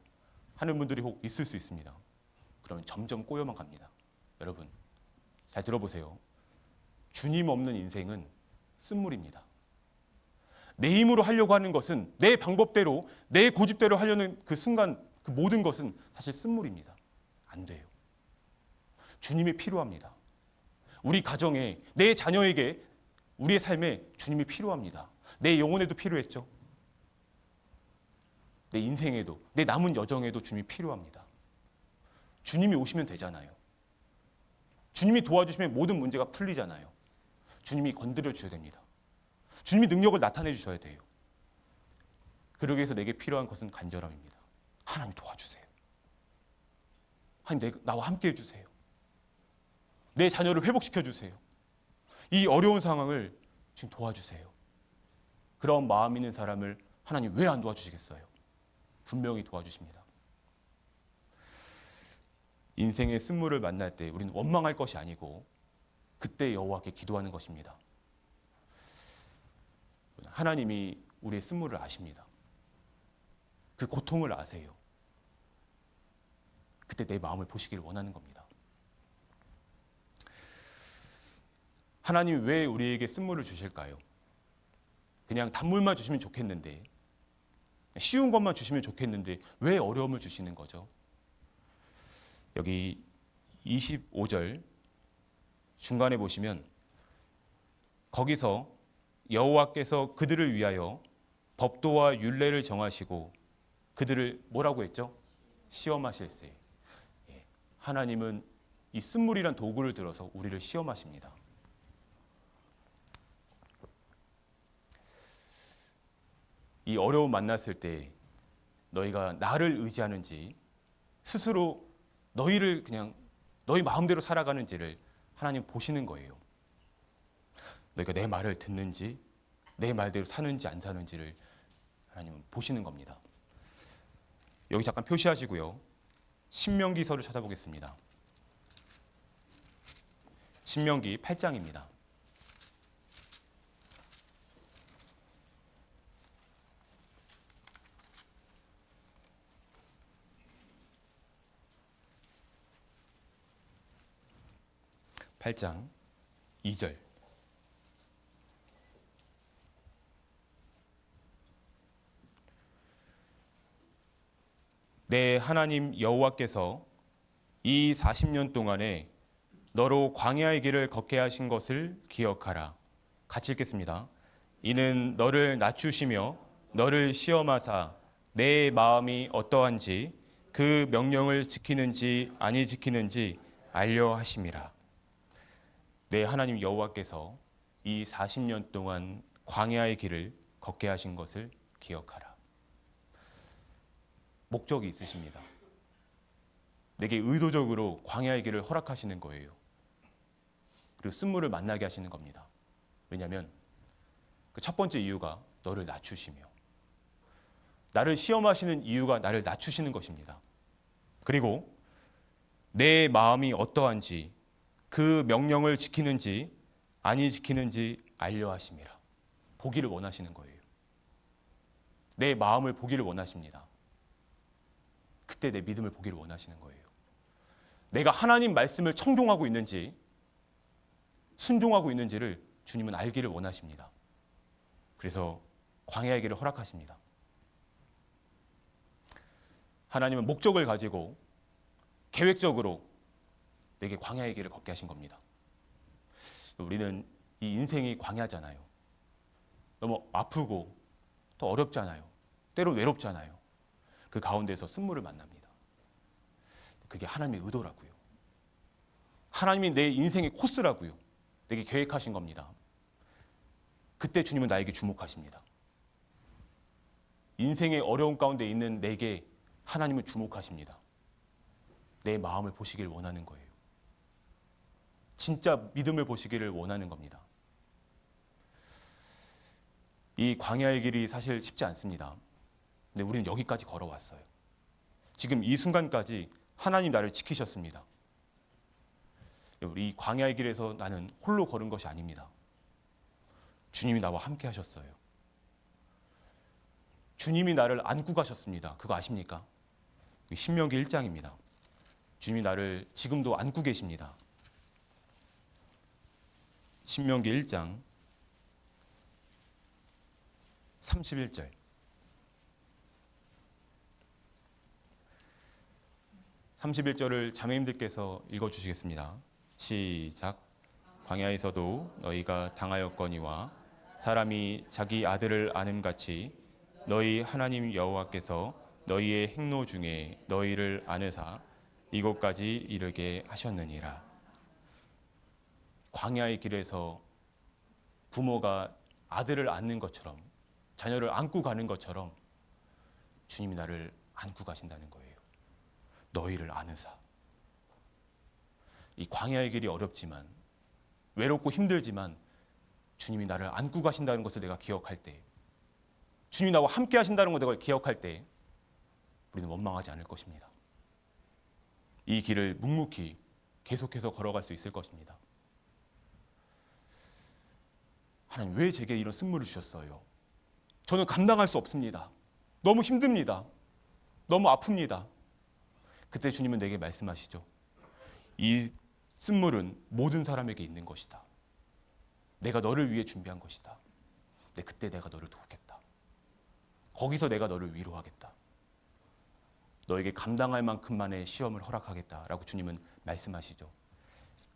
하는 분들이 혹 있을 수 있습니다. 그러면 점점 꼬여만 갑니다. 여러분, 잘 들어보세요. 주님 없는 인생은 쓴물입니다. 내 힘으로 하려고 하는 것은 내 방법대로, 내 고집대로 하려는 그 순간 그 모든 것은 사실 쓴물입니다. 안 돼요. 주님이 필요합니다. 우리 가정에, 내 자녀에게, 우리의 삶에 주님이 필요합니다. 내 영혼에도 필요했죠. 내 인생에도, 내 남은 여정에도 주님이 필요합니다. 주님이 오시면 되잖아요. 주님이 도와주시면 모든 문제가 풀리잖아요. 주님이 건드려 주셔야 됩니다. 주님이 능력을 나타내 주셔야 돼요. 그러기 위해서 내게 필요한 것은 간절함입니다. 하나님 도와주세요. 하나님 나와 함께 해주세요. 내 자녀를 회복시켜 주세요. 이 어려운 상황을 지금 도와주세요. 그런 마음 있는 사람을 하나님 왜 안 도와주시겠어요? 분명히 도와주십니다. 인생의 쓴물을 만날 때 우리는 원망할 것이 아니고 그때 여호와께 기도하는 것입니다. 하나님이 우리의 쓴물을 아십니다. 그 고통을 아세요. 그때 내 마음을 보시기를 원하는 겁니다. 하나님이 왜 우리에게 쓴물을 주실까요? 그냥 단물만 주시면 좋겠는데, 쉬운 것만 주시면 좋겠는데 왜 어려움을 주시는 거죠? 여기 25절 중간에 보시면 거기서 여호와께서 그들을 위하여 법도와 율례를 정하시고 그들을 뭐라고 했죠? 시험하실세. 하나님은 이 쓴물이란 도구를 들어서 우리를 시험하십니다. 이 어려움 만났을 때 너희가 나를 의지하는지 스스로 너희를 그냥 너희 마음대로 살아가는지를 하나님 보시는 거예요. 너희가 내 말을 듣는지 내 말대로 사는지 안 사는지를 하나님은 보시는 겁니다. 여기 잠깐 표시하시고요. 신명기서를 찾아보겠습니다. 신명기 8장입니다. (8장) 2절 내 하나님 여호와께서 이 40년 동안에 너로 광야의 길을 걷게 하신 것을 기억하라. 같이 읽겠습니다. 이는 너를 낮추시며 너를 시험하사 내 마음이 어떠한지 그 명령을 지키는지 아니 지키는지 알려 하심이라. 내 하나님 여호와께서 이 40년 동안 광야의 길을 걷게 하신 것을 기억하라. 목적이 있으십니다. 내게 의도적으로 광야의 길을 허락하시는 거예요. 그리고 쓴물을 만나게 하시는 겁니다. 왜냐하면 그 첫 번째 이유가 너를 낮추시며, 나를 시험하시는 이유가 나를 낮추시는 것입니다. 그리고 내 마음이 어떠한지 그 명령을 지키는지 아니 지키는지 알려 하심이라. 보기를 원하시는 거예요. 내 마음을 보기를 원하십니다. 그때 내 믿음을 보기를 원하시는 거예요. 내가 하나님 말씀을 청종하고 있는지 순종하고 있는지를 주님은 알기를 원하십니다. 그래서 광야의 길을 허락하십니다. 하나님은 목적을 가지고 계획적으로 내게 광야의 길을 걷게 하신 겁니다. 우리는 이 인생이 광야잖아요. 너무 아프고 또 어렵잖아요. 때로 외롭잖아요. 그 가운데서 쓴물을 만납니다. 그게 하나님의 의도라고요. 하나님이 내 인생의 코스라고요. 내게 계획하신 겁니다. 그때 주님은 나에게 주목하십니다. 인생의 어려운 가운데 있는 내게 하나님은 주목하십니다. 내 마음을 보시길 원하는 거예요. 진짜 믿음을 보시기를 원하는 겁니다. 이 광야의 길이 사실 쉽지 않습니다. 근데 우리는 여기까지 걸어왔어요. 지금 이 순간까지 하나님 나를 지키셨습니다. 우리 이 광야의 길에서 나는 홀로 걸은 것이 아닙니다. 주님이 나와 함께 하셨어요. 주님이 나를 안고 가셨습니다. 그거 아십니까? 신명기 1장입니다. 주님이 나를 지금도 안고 계십니다. 신명기 1장 31절. 31절을 자매님들께서 읽어주시겠습니다. 시작. 광야에서도 너희가 당하였거니와 사람이 자기 아들을 아는같이 너희 하나님 여호와께서 너희의 행로 중에 너희를 아느사 이곳까지 이르게 하셨느니라. 광야의 길에서 부모가 아들을 안는 것처럼, 자녀를 안고 가는 것처럼 주님이 나를 안고 가신다는 거예요. 너희를 아느사. 이 광야의 길이 어렵지만, 외롭고 힘들지만 주님이 나를 안고 가신다는 것을 내가 기억할 때, 주님이 나와 함께 하신다는 것을 내가 기억할 때 우리는 원망하지 않을 것입니다. 이 길을 묵묵히 계속해서 걸어갈 수 있을 것입니다. 하나님, 왜 제게 이런 쓴물을 주셨어요? 저는 감당할 수 없습니다. 너무 힘듭니다. 너무 아픕니다. 그때 주님은 내게 말씀하시죠. 이 쓴물은 모든 사람에게 있는 것이다. 내가 너를 위해 준비한 것이다. 근데 그때 내가 너를 돕겠다. 거기서 내가 너를 위로하겠다. 너에게 감당할 만큼만의 시험을 허락하겠다라고 주님은 말씀하시죠.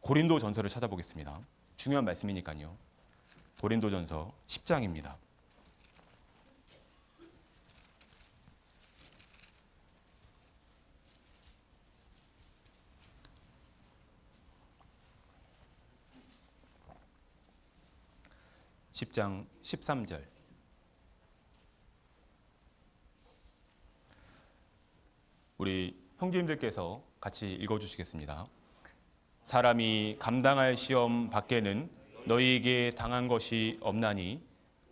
고린도전서를 찾아보겠습니다. 중요한 말씀이니까요. 고린도전서 10장입니다. (10장) 13절. 우리 형제님들께서 같이 읽어주시겠습니다. 사람이 감당할 시험 밖에는 너희에게 당한 것이 없나니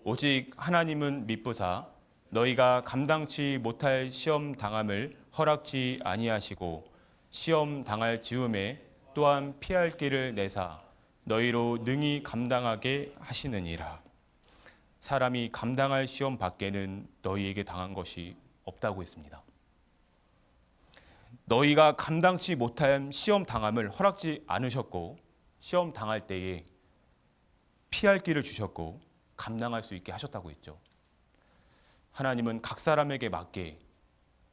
오직 하나님은 미쁘사 너희가 감당치 못할 시험 당함을 허락지 아니하시고 시험 당할 즈음에 또한 피할 길을 내사 너희로 능히 감당하게 하시느니라. 사람이 감당할 시험 밖에는 너희에게 당한 것이 없다고 했습니다. 너희가 감당치 못한 시험 당함을 허락지 않으셨고 시험 당할 때에 피할 길을 주셨고 감당할 수 있게 하셨다고 했죠. 하나님은 각 사람에게 맞게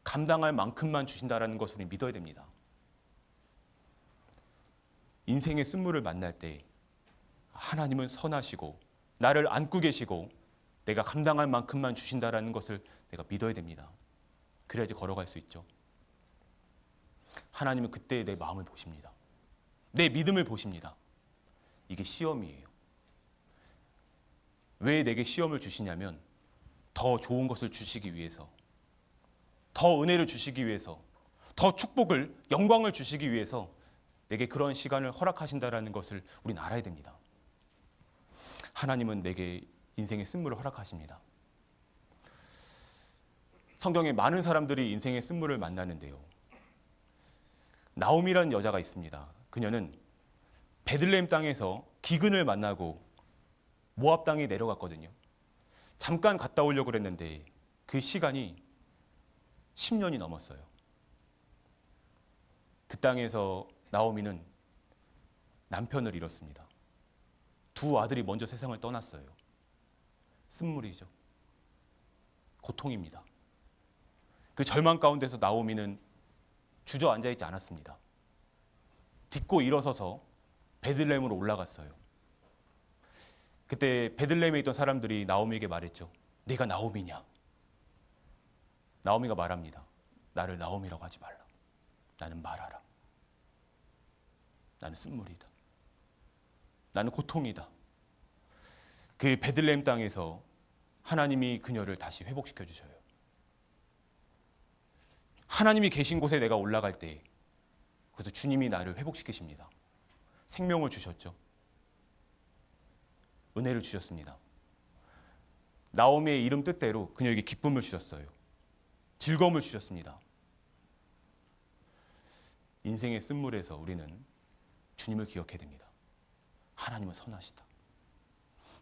감당할 만큼만 주신다라는 것을 우리 믿어야 됩니다. 인생의 쓴물을 만날 때 하나님은 선하시고 나를 안고 계시고 내가 감당할 만큼만 주신다라는 것을 내가 믿어야 됩니다. 그래야지 걸어갈 수 있죠. 하나님은 그때 내 마음을 보십니다. 내 믿음을 보십니다. 이게 시험이에요. 왜 내게 시험을 주시냐면 더 좋은 것을 주시기 위해서, 더 은혜를 주시기 위해서, 더 축복을, 영광을 주시기 위해서 내게 그런 시간을 허락하신다라는 것을 우리는 알아야 됩니다. 하나님은 내게 인생의 쓴물을 허락하십니다. 성경에 많은 사람들이 인생의 쓴물을 만나는데요. 나오미라는 여자가 있습니다. 그녀는 베들레헴 땅에서 기근을 만나고 모압 땅에 내려갔거든요. 잠깐 갔다 오려고 했는데 그 시간이 10년이 넘었어요. 그 땅에서 나오미는 남편을 잃었습니다. 두 아들이 먼저 세상을 떠났어요. 쓴물이죠. 고통입니다. 그 절망 가운데서 나오미는 주저앉아 있지 않았습니다. 딛고 일어서서 베들레헴으로 올라갔어요. 그때 베들레헴에 있던 사람들이 나오미에게 말했죠. 네가 나오미냐? 나오미가 말합니다. 나를 나오미라고 하지 말라. 나는 말하라. 나는 쓴물이다. 나는 고통이다. 그 베들레헴 땅에서 하나님이 그녀를 다시 회복시켜 주셔요. 하나님이 계신 곳에 내가 올라갈 때 그래서 주님이 나를 회복시키십니다. 생명을 주셨죠. 은혜를 주셨습니다. 나오미의 이름 뜻대로 그녀에게 기쁨을 주셨어요. 즐거움을 주셨습니다. 인생의 쓴물에서 우리는 주님을 기억해야 됩니다. 하나님은 선하시다.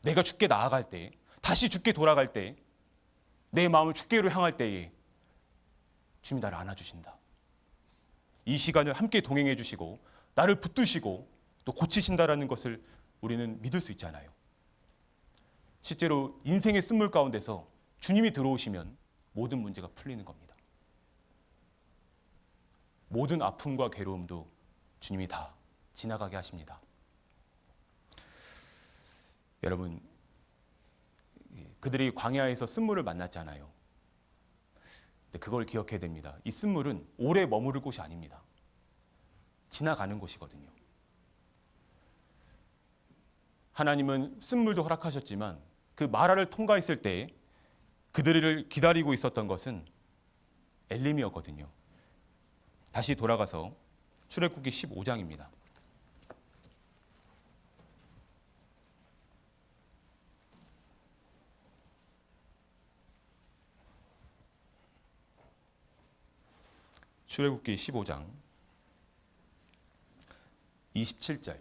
내가 주께 나아갈 때, 다시 주께 돌아갈 때, 내 마음을 주께로 향할 때에 주님이 나를 안아주신다. 이 시간을 함께 동행해 주시고 나를 붙드시고 또 고치신다라는 것을 우리는 믿을 수 있잖아요. 실제로 인생의 쓴물 가운데서 주님이 들어오시면 모든 문제가 풀리는 겁니다. 모든 아픔과 괴로움도 주님이 다 지나가게 하십니다. 여러분, 그들이 광야에서 쓴물을 만났잖아요. 근데 그걸 기억해야 됩니다. 이 쓴물은 오래 머무를 곳이 아닙니다. 지나가는 곳이거든요. 하나님은 쓴물도 허락하셨지만 그 마라를 통과했을 때 그들을 기다리고 있었던 것은 엘림이었거든요. 다시 돌아가서 출애굽기 15장입니다. 출애굽기 15장 27절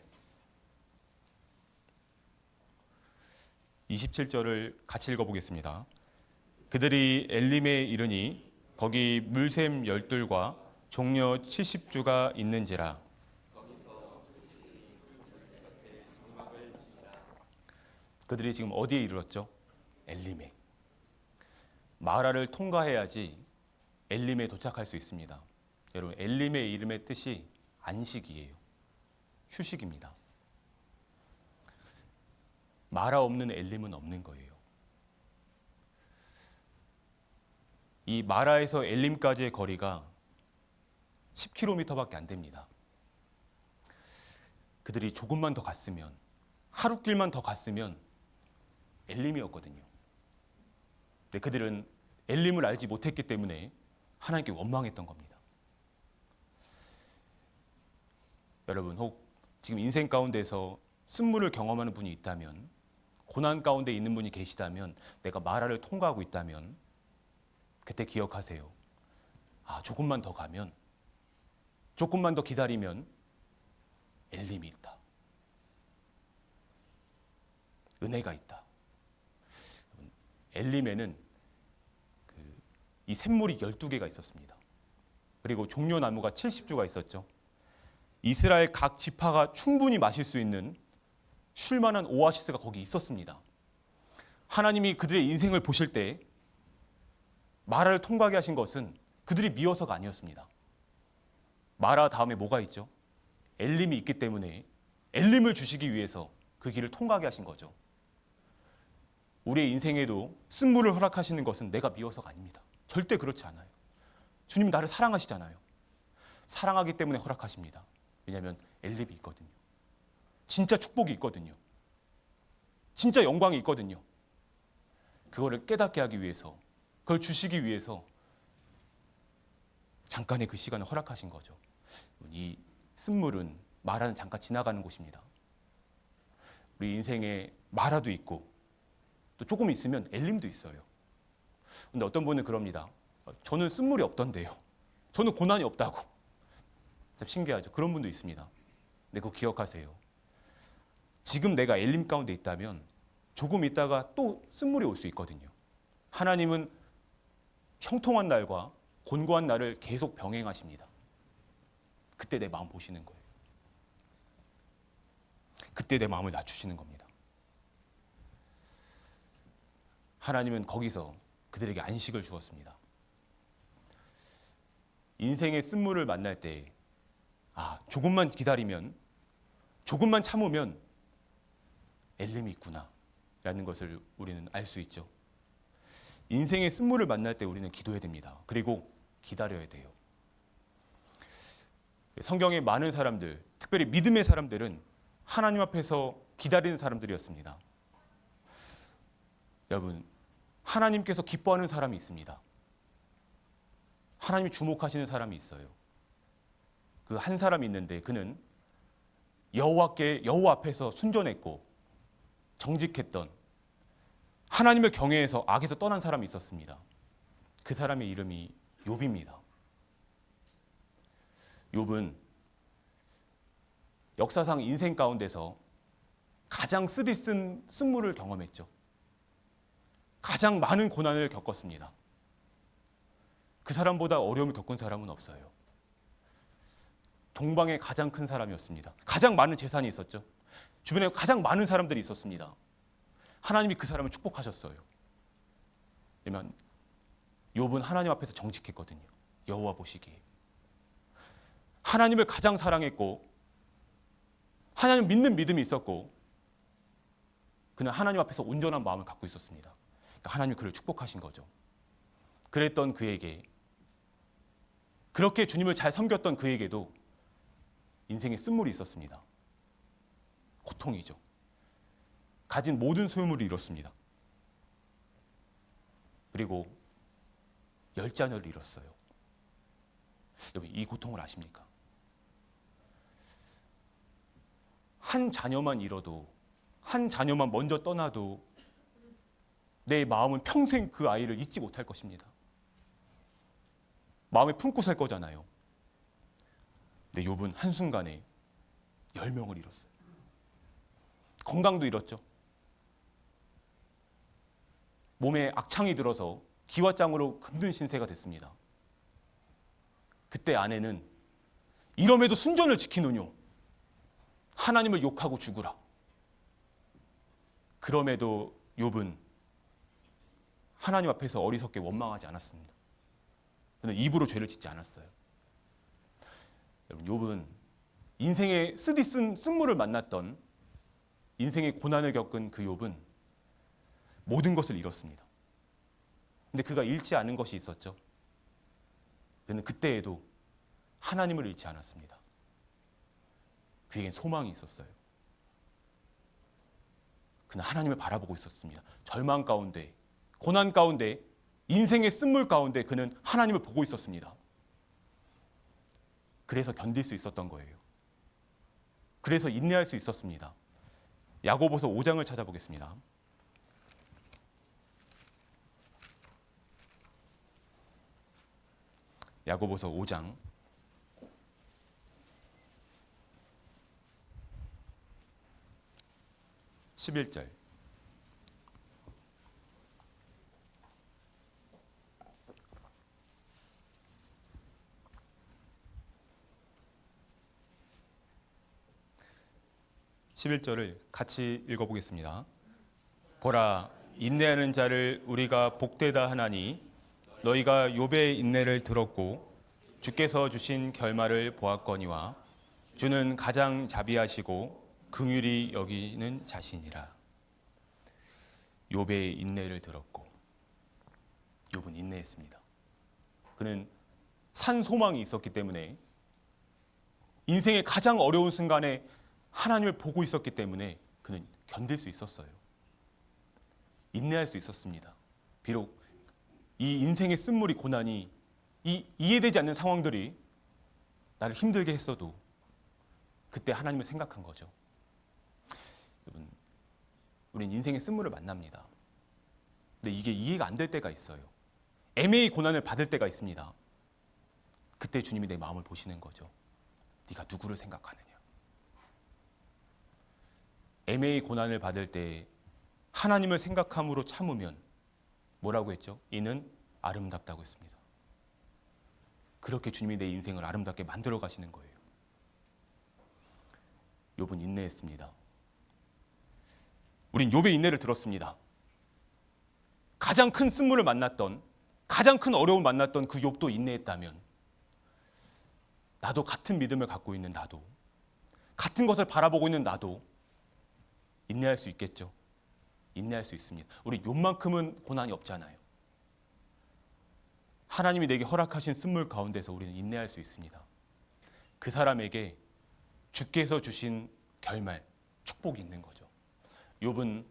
27절을 같이 읽어보겠습니다. 그들이 엘림에 이르니 거기 물샘 12과 종려 70주가 있는지라. 그들이 지금 어디에 이르렀죠? 엘림에. 마라를 통과해야지 엘림에 도착할 수 있습니다. 여러분, 엘림의 이름의 뜻이 안식이에요. 휴식입니다. 마라 없는 엘림은 없는 거예요. 이 마라에서 엘림까지의 거리가 10km밖에 안 됩니다. 그들이 조금만 더 갔으면, 하룻길만 더 갔으면 엘림이었거든요. 근데 그들은 엘림을 알지 못했기 때문에 하나님께 원망했던 겁니다. 여러분, 혹 지금 인생 가운데서 쓴물을 경험하는 분이 있다면, 고난 가운데 있는 분이 계시다면, 내가 마라를 통과하고 있다면 그때 기억하세요. 아, 조금만 더 가면, 조금만 더 기다리면 엘림이 있다. 은혜가 있다. 엘림에는 이 샘물이 12개가 있었습니다. 그리고 종려나무가 70주가 있었죠. 이스라엘 각 지파가 충분히 마실 수 있는 쉴만한 오아시스가 거기 있었습니다. 하나님이 그들의 인생을 보실 때 마라를 통과하게 하신 것은 그들이 미워서가 아니었습니다. 마라 다음에 뭐가 있죠? 엘림이 있기 때문에 엘림을 주시기 위해서 그 길을 통과하게 하신 거죠. 우리의 인생에도 쓴물을 허락하시는 것은 내가 미워서가 아닙니다. 절대 그렇지 않아요. 주님 나를 사랑하시잖아요. 사랑하기 때문에 허락하십니다. 왜냐하면 엘림이 있거든요. 진짜 축복이 있거든요. 진짜 영광이 있거든요. 그거를 깨닫게 하기 위해서, 그걸 주시기 위해서 잠깐의 그 시간을 허락하신 거죠. 이 쓴물은 마라는 잠깐 지나가는 곳입니다. 우리 인생에 마라도 있고 또 조금 있으면 엘림도 있어요. 근데 어떤 분은 그럽니다. 저는 쓴물이 없던데요. 저는 고난이 없다고. 참 신기하죠. 그런 분도 있습니다. 근데 그거 기억하세요. 지금 내가 엘림 가운데 있다면 조금 있다가 또 쓴물이 올 수 있거든요. 하나님은 형통한 날과 곤고한 날을 계속 병행하십니다. 그때 내 마음 보시는 거예요. 그때 내 마음을 낮추시는 겁니다. 하나님은 거기서 그들에게 안식을 주었습니다. 인생의 쓴물을 만날 때 조금만 기다리면, 조금만 참으면 엘림이 있구나 라는 것을 우리는 알 수 있죠. 인생의 쓴물을 만날 때 우리는 기도해야 됩니다. 그리고 기다려야 돼요. 성경의 많은 사람들, 특별히 믿음의 사람들은 하나님 앞에서 기다리는 사람들이었습니다. 여러분, 하나님께서 기뻐하는 사람이 있습니다. 하나님이 주목하시는 사람이 있어요. 그 한 사람이 있는데 그는 여호와 앞에서 순전했고 정직했던, 하나님을 경외해서 악에서 떠난 사람이 있었습니다. 그 사람의 이름이 욥입니다. 욥은 역사상 인생 가운데서 가장 쓰디쓴 쓴물을 경험했죠. 가장 많은 고난을 겪었습니다. 그 사람보다 어려움을 겪은 사람은 없어요. 동방의 가장 큰 사람이었습니다. 가장 많은 재산이 있었죠. 주변에 가장 많은 사람들이 있었습니다. 하나님이 그 사람을 축복하셨어요. 왜냐하면 욥은 하나님 앞에서 정직했거든요. 여호와 보시기에. 하나님을 가장 사랑했고 하나님 믿는 믿음이 있었고 그는 하나님 앞에서 온전한 마음을 갖고 있었습니다. 그러니까 하나님이 그를 축복하신 거죠. 그랬던 그에게, 그렇게 주님을 잘 섬겼던 그에게도 인생에 쓴물이 있었습니다. 고통이죠. 가진 모든 소유물을 잃었습니다. 그리고 10자녀를 잃었어요. 여러분, 이 고통을 아십니까? 한 자녀만 잃어도, 한 자녀만 먼저 떠나도 내 마음은 평생 그 아이를 잊지 못할 것입니다. 마음에 품고 살 거잖아요. 근데 욥은 한순간에 10명을 잃었어요. 건강도 잃었죠. 몸에 악창이 들어서 기왓장으로 긁는 신세가 됐습니다. 그때 아내는 이럼에도 순전을 지키느뇨, 하나님을 욕하고 죽으라. 그럼에도 욥은 하나님 앞에서 어리석게 원망하지 않았습니다. 그는 입으로 죄를 짓지 않았어요. 여러분, 욥은 인생의 쓰디쓴 쓴물을 만났던, 인생의 고난을 겪은 그 욥은 모든 것을 잃었습니다. 근데 그가 잃지 않은 것이 있었죠. 그는 그때에도 하나님을 잃지 않았습니다. 그에겐 소망이 있었어요. 그는 하나님을 바라보고 있었습니다. 절망 가운데, 고난 가운데, 인생의 쓴물 가운데 그는 하나님을 보고 있었습니다. 그래서 견딜 수 있었던 거예요. 그래서 인내할 수 있었습니다. 야고보서 5장을 찾아보겠습니다. 야고보서 5장 11절. (11절을) 같이 읽어보겠습니다. 보라, 인내하는 자를 우리가 복되다 하나니 너희가 욥의 인내를 들었고 주께서 주신 결말을 보았거니와 주는 가장 자비하시고 긍휼히 여기는 자신이라. 욥의 인내를 들었고, 욥은 인내했습니다. 그는 산 소망이 있었기 때문에, 인생의 가장 어려운 순간에 하나님을 보고 있었기 때문에 그는 견딜 수 있었어요. 인내할 수 있었습니다. 비록 이 인생의 쓴물이, 고난이, 이 이해되지 않는 상황들이 나를 힘들게 했어도 그때 하나님을 생각한 거죠. 여러분, 우린 인생의 쓴물을 만납니다. 근데 이게 이해가 안 될 때가 있어요. 애매히 고난을 받을 때가 있습니다. 그때 주님이 내 마음을 보시는 거죠. 네가 누구를 생각하느냐. 애매히 고난을 받을 때 하나님을 생각함으로 참으면 뭐라고 했죠? 이는 아름답다고 했습니다. 그렇게 주님이 내 인생을 아름답게 만들어 가시는 거예요. 욥은 인내했습니다. 우린 욥의 인내를 들었습니다. 가장 큰 쓴물을 만났던, 가장 큰 어려움을 만났던 그 욥도 인내했다면, 나도 같은 믿음을 갖고 있는 나도, 같은 것을 바라보고 있는 나도 인내할 수 있겠죠. 인내할 수 있습니다. 우리 욥만큼은 고난이 없잖아요. 하나님이 내게 허락하신 쓴물 가운데서 우리는 인내할 수 있습니다. 그 사람에게 주께서 주신 결말, 축복이 있는 거죠. 욥은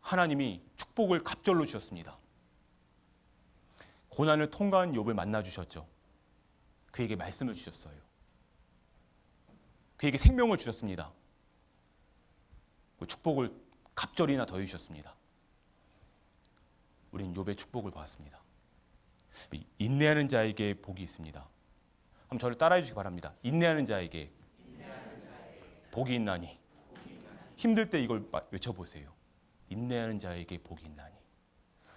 하나님이 축복을 갑절로 주셨습니다. 고난을 통과한 욥을 만나 주셨죠. 그에게 말씀을 주셨어요. 그에게 생명을 주셨습니다. 그 축복을 갑절이나 더해 주셨습니다. 우린 욥의 축복을 받았습니다. 인내하는 자에게 복이 있습니다. 한번 저를 따라해 주시기 바랍니다. 인내하는 자에게 복이 있나니. 힘들 때 이걸 외쳐보세요. 인내하는 자에게 복이 있나니.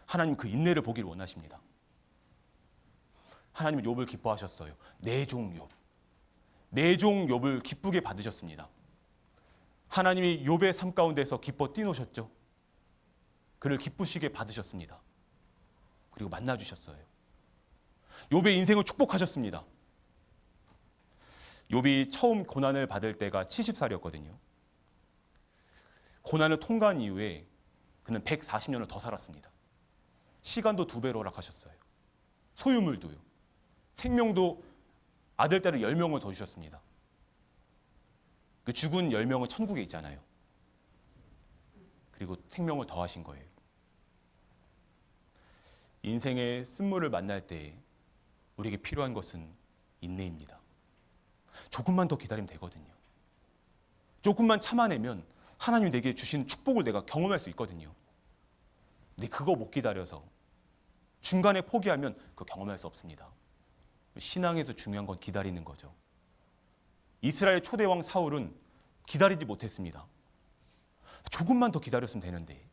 하나님 그 인내를 보기를 원하십니다. 하나님은 욥을 기뻐하셨어요. 내 종 욥, 내 종 욥을 기쁘게 받으셨습니다. 하나님이 욥의 삶 가운데서 기뻐 뛰노셨죠. 그를 기쁘시게 받으셨습니다. 그리고 만나주셨어요. 욥의 인생을 축복하셨습니다. 욥이 처음 고난을 받을 때가 70살이었거든요. 고난을 통과한 이후에 그는 140년을 더 살았습니다. 시간도 2배로 허락하셨어요. 소유물도요. 생명도 아들, 딸을 10명을 더 주셨습니다. 그 죽은 10명은 천국에 있잖아요. 그리고 생명을 더하신 거예요. 인생의 쓴물을 만날 때 우리에게 필요한 것은 인내입니다. 조금만 더 기다리면 되거든요. 조금만 참아내면 하나님이 내게 주신 축복을 내가 경험할 수 있거든요. 근데 그거 못 기다려서 중간에 포기하면 그거 경험할 수 없습니다. 신앙에서 중요한 건 기다리는 거죠. 이스라엘 초대왕 사울은 기다리지 못했습니다. 조금만 더 기다렸으면 되는데,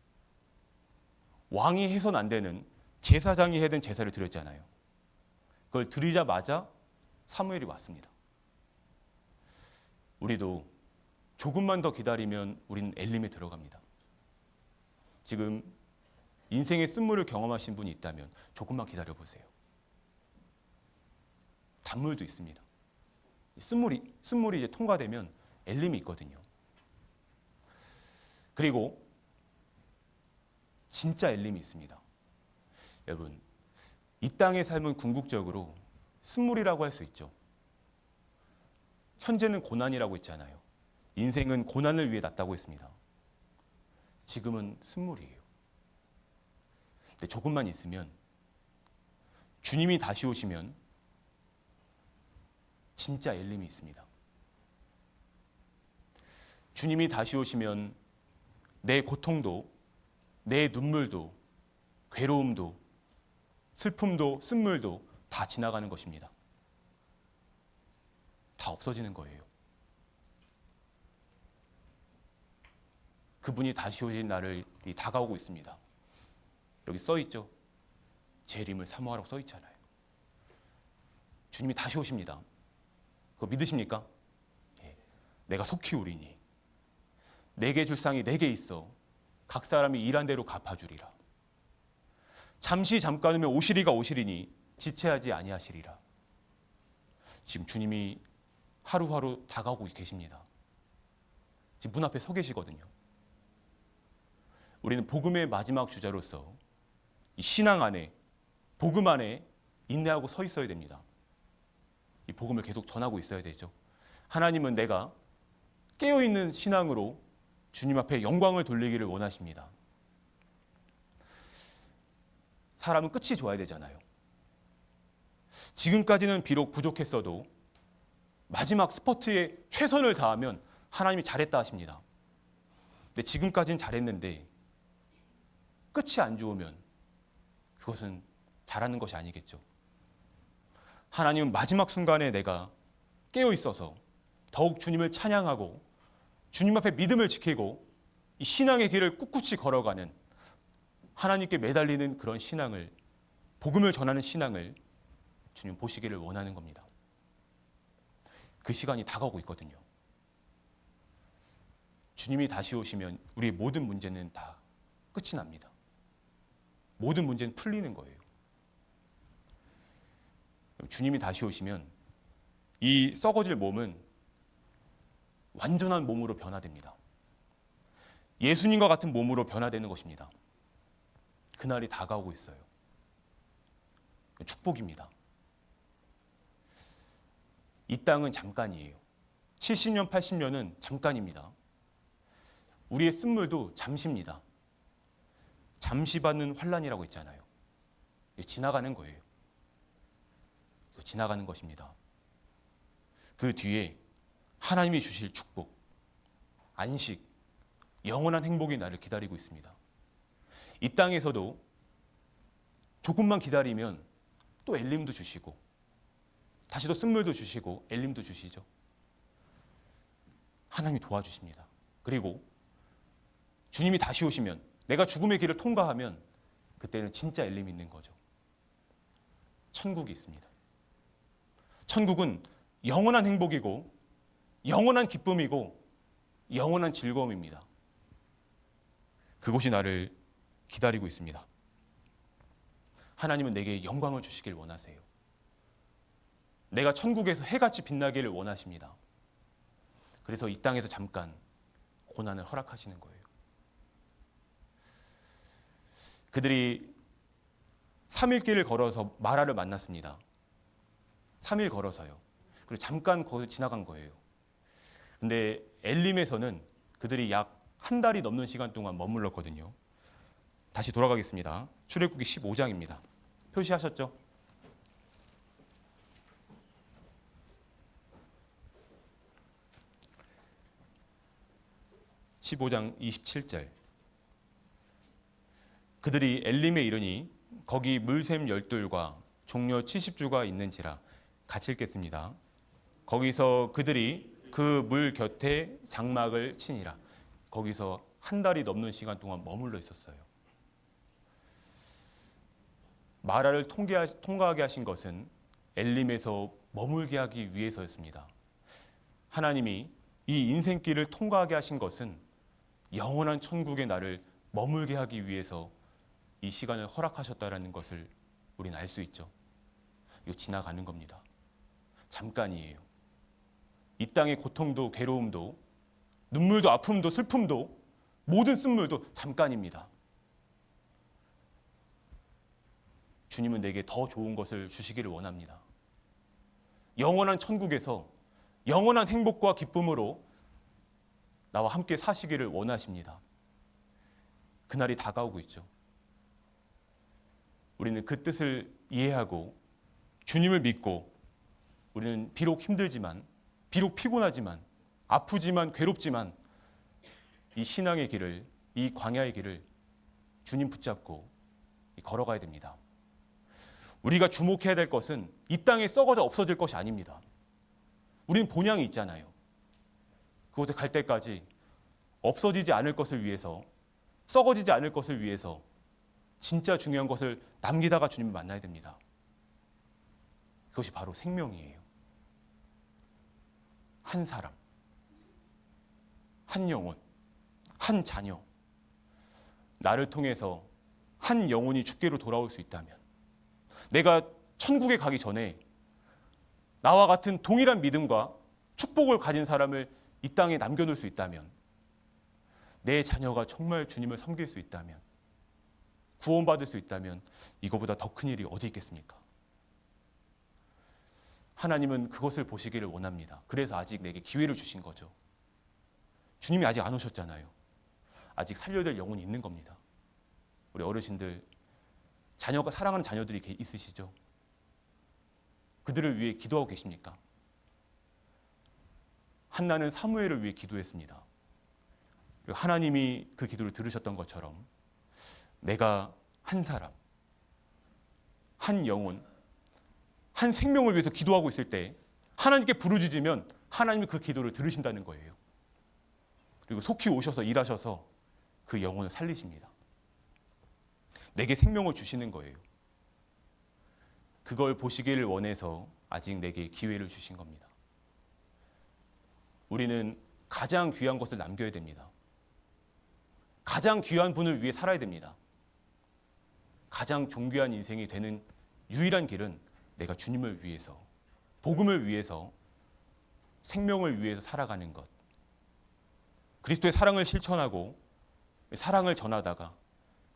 왕이 해서는 안 되는 제사장이 해야 되는 제사를 드렸잖아요. 그걸 드리자마자 사무엘이 왔습니다. 우리도 조금만 더 기다리면 우리는 엘림에 들어갑니다. 지금 인생의 쓴물을 경험하신 분이 있다면 조금만 기다려보세요. 단물도 있습니다. 쓴물이 이제 통과되면 엘림이 있거든요. 그리고 진짜 엘림이 있습니다. 여러분, 이 땅의 삶은 궁극적으로 쓴물이라고 할 수 있죠. 현재는 고난이라고 했잖아요. 인생은 고난을 위해 났다고 했습니다. 지금은 쓴물이에요. 근데 조금만 있으면, 주님이 다시 오시면 진짜 엘림이 있습니다. 주님이 다시 오시면 내 고통도, 내 눈물도, 괴로움도, 슬픔도, 쓴물도 다 지나가는 것입니다. 다 없어지는 거예요. 그분이 다시 오실 날이 다가오고 있습니다. 여기 써 있죠. 재림을 사모하라고 써 있잖아요. 주님이 다시 오십니다. 그거 믿으십니까? 예. 내가 속히 오리니 내게 줄 상이 내게 있어 각 사람이 일한 대로 갚아주리라. 잠시 잠깐이면 오시리가 오시리니 지체하지 아니하시리라. 지금 주님이 하루하루 다가오고 계십니다. 지금 문 앞에 서 계시거든요. 우리는 복음의 마지막 주자로서 이 신앙 안에, 복음 안에 인내하고 서 있어야 됩니다. 이 복음을 계속 전하고 있어야 되죠. 하나님은 내가 깨어있는 신앙으로 주님 앞에 영광을 돌리기를 원하십니다. 사람은 끝이 좋아야 되잖아요. 지금까지는 비록 부족했어도 마지막 스퍼트에 최선을 다하면 하나님이 잘했다 하십니다. 근데 지금까지는 잘했는데 끝이 안 좋으면 그것은 잘하는 것이 아니겠죠. 하나님은 마지막 순간에 내가 깨어 있어서 더욱 주님을 찬양하고 주님 앞에 믿음을 지키고 이 신앙의 길을 꿋꿋이 걸어가는, 하나님께 매달리는 그런 신앙을, 복음을 전하는 신앙을 주님 보시기를 원하는 겁니다. 그 시간이 다가오고 있거든요. 주님이 다시 오시면 우리의 모든 문제는 다 끝이 납니다. 모든 문제는 풀리는 거예요. 주님이 다시 오시면 이 썩어질 몸은 완전한 몸으로 변화됩니다. 예수님과 같은 몸으로 변화되는 것입니다. 그날이 다가오고 있어요. 축복입니다. 이 땅은 잠깐이에요. 70년, 80년은 잠깐입니다. 우리의 쓴물도 잠시입니다. 잠시 받는 환란이라고 있잖아요. 지나가는 거예요. 지나가는 것입니다. 그 뒤에 하나님이 주실 축복, 안식, 영원한 행복이 나를 기다리고 있습니다. 이 땅에서도 조금만 기다리면 또 엘림도 주시고 다시 또 쓴물도 주시고 엘림도 주시죠. 하나님이 도와주십니다. 그리고 주님이 다시 오시면, 내가 죽음의 길을 통과하면 그때는 진짜 엘림이 있는 거죠. 천국이 있습니다. 천국은 영원한 행복이고 영원한 기쁨이고 영원한 즐거움입니다. 그곳이 나를 기다리고 있습니다. 하나님은 내게 영광을 주시길 원하세요. 내가 천국에서 해같이 빛나기를 원하십니다. 그래서 이 땅에서 잠깐 고난을 허락하시는 거예요. 그들이 3일 길을 걸어서 마라를 만났습니다. 3일 걸어서요. 그리고 잠깐 거기 지나간 거예요. 근데 엘림에서는 그들이 약 한 달이 넘는 시간 동안 머물렀거든요. 다시 돌아가겠습니다. 출애굽기 15장입니다. 표시하셨죠? 15장 27절. 그들이 엘림에 이르니 거기 물샘 12과 종려 70주가 있는지라. 같이 읽겠습니다. 거기서 그들이 그 물 곁에 장막을 치니라. 거기서 한 달이 넘는 시간 동안 머물러 있었어요. 마라를 통과하게 하신 것은 엘림에서 머물게 하기 위해서였습니다. 하나님이 이 인생길을 통과하게 하신 것은 영원한 천국의 나를 머물게 하기 위해서 이 시간을 허락하셨다는 것을 우리는 알 수 있죠. 이거 지나가는 겁니다. 잠깐이에요. 이 땅의 고통도 괴로움도 눈물도 아픔도 슬픔도 모든 쓴물도 잠깐입니다. 주님은 내게 더 좋은 것을 주시기를 원합니다. 영원한 천국에서 영원한 행복과 기쁨으로 나와 함께 사시기를 원하십니다. 그날이 다가오고 있죠. 우리는 그 뜻을 이해하고 주님을 믿고 우리는 비록 힘들지만, 비록 피곤하지만, 아프지만, 괴롭지만 이 신앙의 길을, 이 광야의 길을 주님 붙잡고 걸어가야 됩니다. 우리가 주목해야 될 것은 이 땅에 썩어져 없어질 것이 아닙니다. 우리는 본향이 있잖아요. 그곳에 갈 때까지 없어지지 않을 것을 위해서, 썩어지지 않을 것을 위해서 진짜 중요한 것을 남기다가 주님을 만나야 됩니다. 그것이 바로 생명이에요. 한 사람, 한 영혼, 한 자녀, 나를 통해서 한 영혼이 주께로 돌아올 수 있다면, 내가 천국에 가기 전에 나와 같은 동일한 믿음과 축복을 가진 사람을 이 땅에 남겨놓을 수 있다면, 내 자녀가 정말 주님을 섬길 수 있다면, 구원받을 수 있다면 이거보다 더 큰 일이 어디 있겠습니까? 하나님은 그것을 보시기를 원합니다. 그래서 아직 내게 기회를 주신 거죠. 주님이 아직 안 오셨잖아요. 아직 살려야 될 영혼이 있는 겁니다. 우리 어르신들, 자녀가 사랑하는 자녀들이 있으시죠? 그들을 위해 기도하고 계십니까? 한나는 사무엘을 위해 기도했습니다. 그리고 하나님이 그 기도를 들으셨던 것처럼 내가 한 사람, 한 영혼, 한 생명을 위해서 기도하고 있을 때 하나님께 부르짖으면 하나님이 그 기도를 들으신다는 거예요. 그리고 속히 오셔서 일하셔서 그 영혼을 살리십니다. 내게 생명을 주시는 거예요. 그걸 보시기를 원해서 아직 내게 기회를 주신 겁니다. 우리는 가장 귀한 것을 남겨야 됩니다. 가장 귀한 분을 위해 살아야 됩니다. 가장 존귀한 인생이 되는 유일한 길은 내가 주님을 위해서, 복음을 위해서, 생명을 위해서 살아가는 것. 그리스도의 사랑을 실천하고 사랑을 전하다가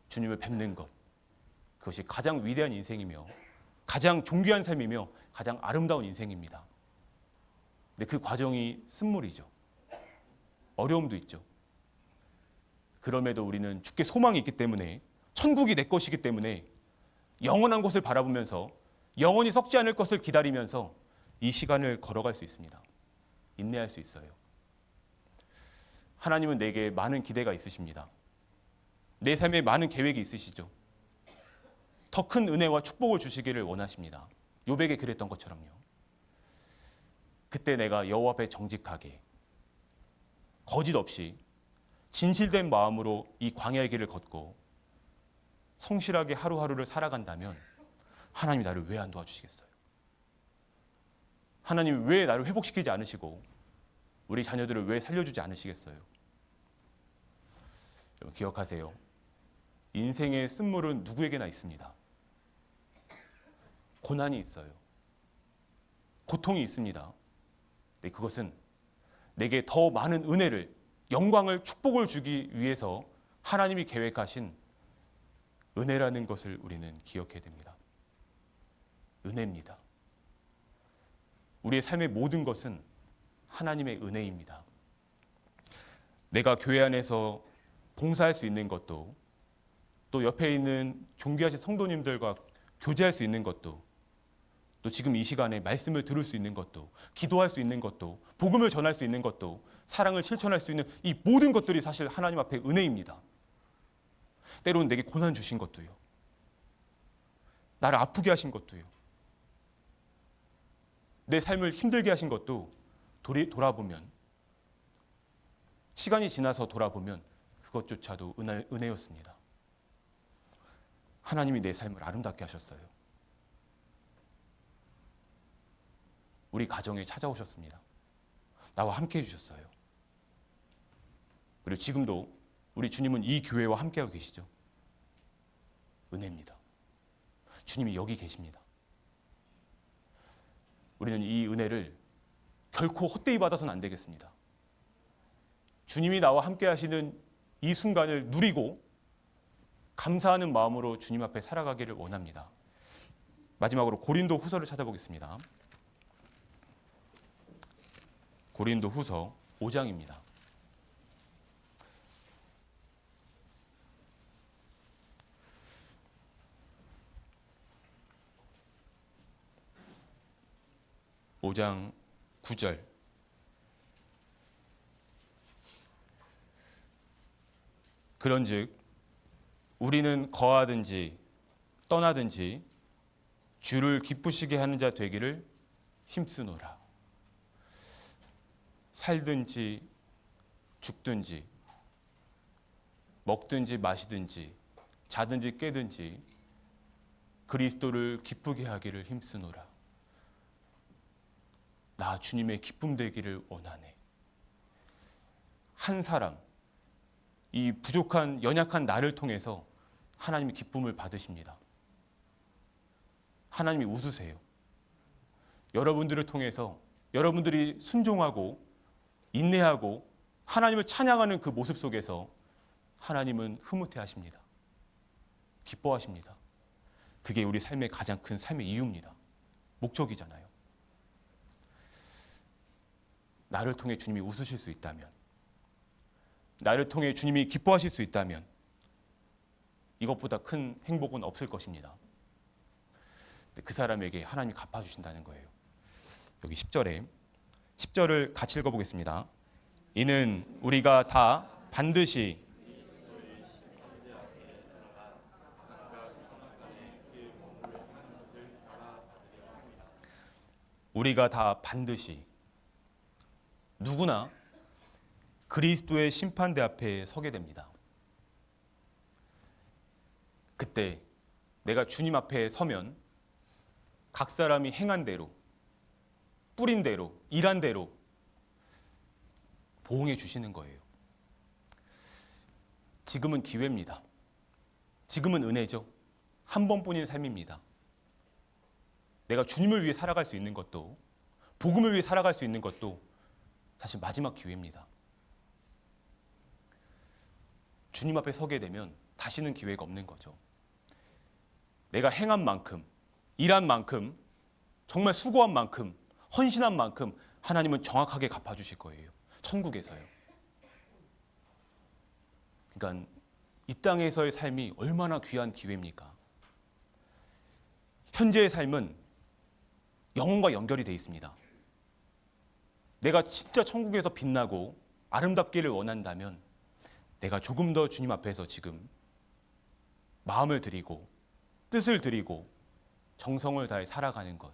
주님을 뵙는 것. 그것이 가장 위대한 인생이며 가장 존귀한 삶이며 가장 아름다운 인생입니다. 근데 그 과정이 쓴물이죠. 어려움도 있죠. 그럼에도 우리는 주께 소망이 있기 때문에, 천국이 내 것이기 때문에 영원한 곳을 바라보면서 영원히 썩지 않을 것을 기다리면서 이 시간을 걸어갈 수 있습니다. 인내할 수 있어요. 하나님은 내게 많은 기대가 있으십니다. 내 삶에 많은 계획이 있으시죠. 더 큰 은혜와 축복을 주시기를 원하십니다. 욥에게 그랬던 것처럼요. 그때 내가 여호와 앞에 정직하게, 거짓 없이 진실된 마음으로 이 광야의 길을 걷고 성실하게 하루하루를 살아간다면 하나님이 나를 왜 안 도와주시겠어요? 하나님이 왜 나를 회복시키지 않으시고 우리 자녀들을 왜 살려주지 않으시겠어요? 여러분 기억하세요. 인생의 쓴물은 누구에게나 있습니다. 고난이 있어요. 고통이 있습니다. 근데 그것은 내게 더 많은 은혜를, 영광을, 축복을 주기 위해서 하나님이 계획하신 은혜라는 것을 우리는 기억해야 됩니다. 은혜입니다. 우리의 삶의 모든 것은 하나님의 은혜입니다. 내가 교회 안에서 봉사할 수 있는 것도, 또 옆에 있는 존귀하신 성도님들과 교제할 수 있는 것도, 또 지금 이 시간에 말씀을 들을 수 있는 것도, 기도할 수 있는 것도, 복음을 전할 수 있는 것도, 사랑을 실천할 수 있는 이 모든 것들이 사실 하나님 앞에 은혜입니다. 때로는 내게 고난 주신 것도요. 나를 아프게 하신 것도요. 내 삶을 힘들게 하신 것도 돌아보면, 시간이 지나서 돌아보면 그것조차도 은혜였습니다. 하나님이 내 삶을 아름답게 하셨어요. 우리 가정에 찾아오셨습니다. 나와 함께 해주셨어요. 그리고 지금도 우리 주님은 이 교회와 함께하고 계시죠. 은혜입니다. 주님이 여기 계십니다. 우리는 이 은혜를 결코 헛되이 받아서는 안 되겠습니다. 주님이 나와 함께 하시는 이 순간을 누리고 감사하는 마음으로 주님 앞에 살아가기를 원합니다. 마지막으로 고린도 후서를 찾아보겠습니다. 고린도 후서 5장입니다. (5장 9절) 그런즉 우리는 거하든지 떠나든지 주를 기쁘시게 하는 자 되기를 힘쓰노라. 살든지 죽든지 먹든지 마시든지 자든지 깨든지 그리스도를 기쁘게 하기를 힘쓰노라. 나 주님의 기쁨 되기를 원하네. 한 사람, 이 부족한 연약한 나를 통해서 하나님이 기쁨을 받으십니다. 하나님이 웃으세요. 여러분들을 통해서 여러분들이 순종하고 인내하고 하나님을 찬양하는 그 모습 속에서 하나님은 흐뭇해하십니다. 기뻐하십니다. 그게 우리 삶의 가장 큰 삶의 이유입니다. 목적이잖아요. 나를 통해 주님이 웃으실 수 있다면, 나를 통해 주님이 기뻐하실 수 있다면 이것보다 큰 행복은 없을 것입니다. 그 사람에게 하나님이 갚아주신다는 거예요. 여기 10절을 같이 읽어보겠습니다. 이는 우리가 다 반드시 누구나 그리스도의 심판대 앞에 서게 됩니다. 그때 내가 주님 앞에 서면 각 사람이 행한 대로, 뿌린 대로, 일한 대로 보응해 주시는 거예요. 지금은 기회입니다. 지금은 은혜죠. 한 번뿐인 삶입니다. 내가 주님을 위해 살아갈 수 있는 것도, 복음을 위해 살아갈 수 있는 것도 사실 마지막 기회입니다. 주님 앞에 서게 되면 다시는 기회가 없는 거죠. 내가 행한 만큼, 일한 만큼, 정말 수고한 만큼, 헌신한 만큼 하나님은 정확하게 갚아주실 거예요. 천국에서요. 그러니까 이 땅에서의 삶이 얼마나 귀한 기회입니까? 현재의 삶은 영혼과 연결이 되어 있습니다. 내가 진짜 천국에서 빛나고 아름답기를 원한다면 내가 조금 더 주님 앞에서 지금 마음을 드리고 뜻을 드리고 정성을 다해 살아가는 것,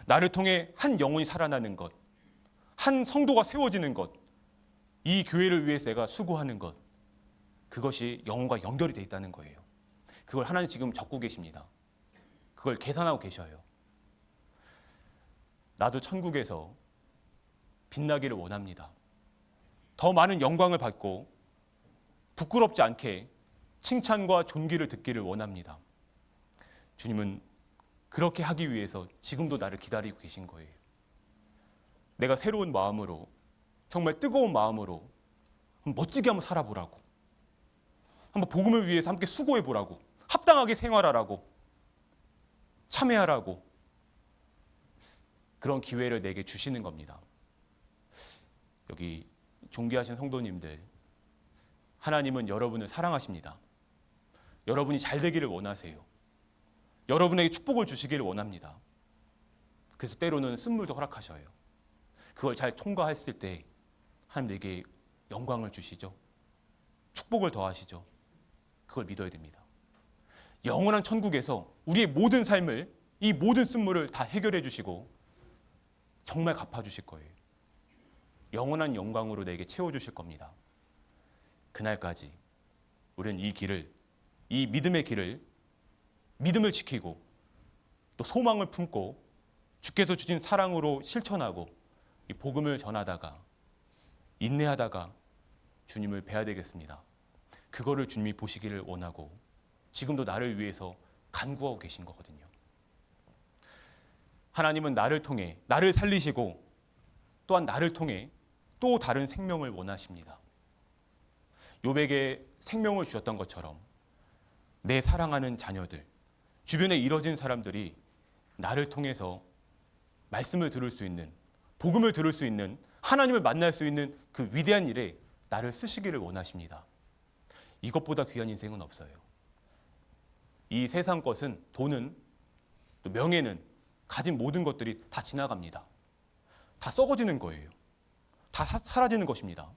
나를 통해 한 영혼이 살아나는 것, 한 성도가 세워지는 것, 이 교회를 위해서 내가 수고하는 것, 그것이 영혼과 연결이 되어 있다는 거예요. 그걸 하나님 지금 적고 계십니다. 그걸 계산하고 계셔요. 나도 천국에서 빛나기를 원합니다. 더 많은 영광을 받고 부끄럽지 않게 칭찬과 존귀를 듣기를 원합니다. 주님은 그렇게 하기 위해서 지금도 나를 기다리고 계신 거예요. 내가 새로운 마음으로, 정말 뜨거운 마음으로 멋지게 한번 살아보라고, 한번 복음을 위해서 함께 수고해보라고, 합당하게 생활하라고, 참여하라고, 그런 기회를 내게 주시는 겁니다. 여기 존귀하신 성도님들, 하나님은 여러분을 사랑하십니다. 여러분이 잘 되기를 원하세요. 여러분에게 축복을 주시기를 원합니다. 그래서 때로는 쓴물도 허락하셔요. 그걸 잘 통과했을 때 하나님 내게 영광을 주시죠. 축복을 더하시죠. 그걸 믿어야 됩니다. 영원한 천국에서 우리의 모든 삶을, 이 모든 쓴물을 다 해결해 주시고 정말 갚아주실 거예요. 영원한 영광으로 내게 채워주실 겁니다. 그날까지 우리는 이 길을, 이 믿음의 길을, 믿음을 지키고 또 소망을 품고 주께서 주신 사랑으로 실천하고 이 복음을 전하다가 인내하다가 주님을 뵈야 되겠습니다. 그거를 주님이 보시기를 원하고 지금도 나를 위해서 간구하고 계신 거거든요. 하나님은 나를 통해 나를 살리시고 또한 나를 통해 또 다른 생명을 원하십니다. 욥에게 생명을 주셨던 것처럼 내 사랑하는 자녀들, 주변에 이뤄진 사람들이 나를 통해서 말씀을 들을 수 있는, 복음을 들을 수 있는, 하나님을 만날 수 있는 그 위대한 일에 나를 쓰시기를 원하십니다. 이것보다 귀한 인생은 없어요. 이 세상 것은, 돈은, 또 명예는, 가진 모든 것들이 다 지나갑니다. 다 썩어지는 거예요. 다 사라지는 것입니다.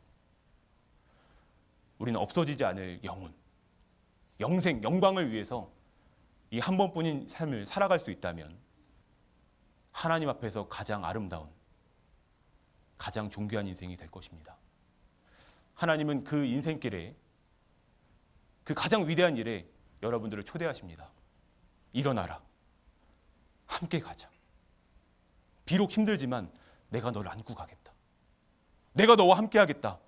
우리는 없어지지 않을 영혼, 영생, 영광을 위해서 이 한 번뿐인 삶을 살아갈 수 있다면 하나님 앞에서 가장 아름다운, 가장 존귀한 인생이 될 것입니다. 하나님은 그 인생길에, 그 가장 위대한 일에 여러분들을 초대하십니다. 일어나라. 함께 가자. 비록 힘들지만 내가 너를 안고 가겠다. 내가 너와 함께 하겠다.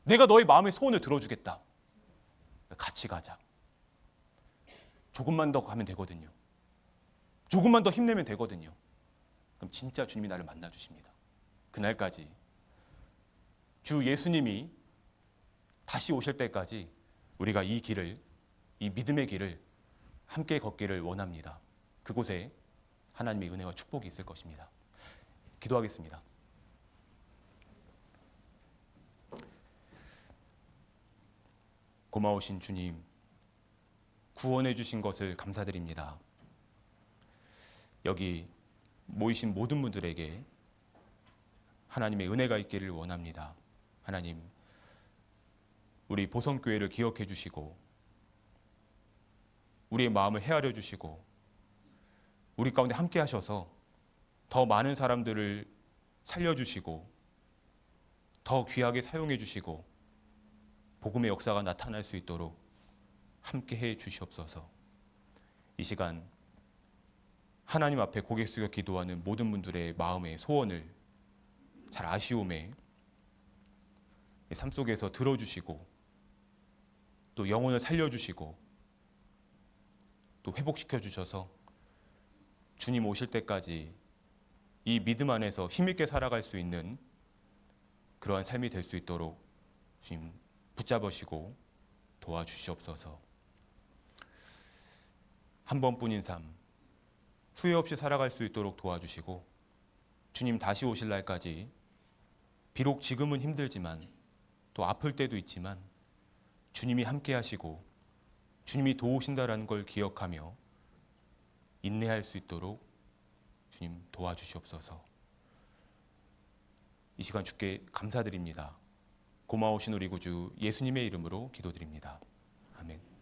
내가 너의 마음의 소원을 들어주겠다. 같이 가자. 조금만 더 가면 되거든요. 조금만 더 힘내면 되거든요. 그럼 진짜 주님이 나를 만나 주십니다. 그날까지 주 예수님이 다시 오실 때까지 우리가 이 길을, 이 믿음의 길을 함께 걷기를 원합니다. 그곳에 하나님의 은혜와 축복이 있을 것입니다. 기도하겠습니다. 고마우신 주님, 구원해 주신 것을 감사드립니다. 여기 모이신 모든 분들에게 하나님의 은혜가 있기를 원합니다. 하나님, 우리 보성교회를 기억해 주시고 우리의 마음을 헤아려 주시고 우리 가운데 함께 하셔서 더 많은 사람들을 살려주시고 더 귀하게 사용해 주시고 복음의 역사가 나타날 수 있도록 함께 해 주시옵소서. 이 시간 하나님 앞에 고개 숙여 기도하는 모든 분들의 마음의 소원을 잘 아시오매 삶 속에서 들어주시고 또 영혼을 살려주시고 또 회복시켜 주셔서 주님 오실 때까지 이 믿음 안에서 힘있게 살아갈 수 있는 그러한 삶이 될 수 있도록 주님 붙잡으시고 도와주시옵소서. 한 번뿐인 삶 후회 없이 살아갈 수 있도록 도와주시고 주님 다시 오실 날까지 비록 지금은 힘들지만 또 아플 때도 있지만 주님이 함께 하시고 주님이 도우신다라는 걸 기억하며 인내할 수 있도록 주님 도와주시옵소서. 이 시간 주께 감사드립니다. 고마우신 우리 구주 예수님의 이름으로 기도드립니다. 아멘.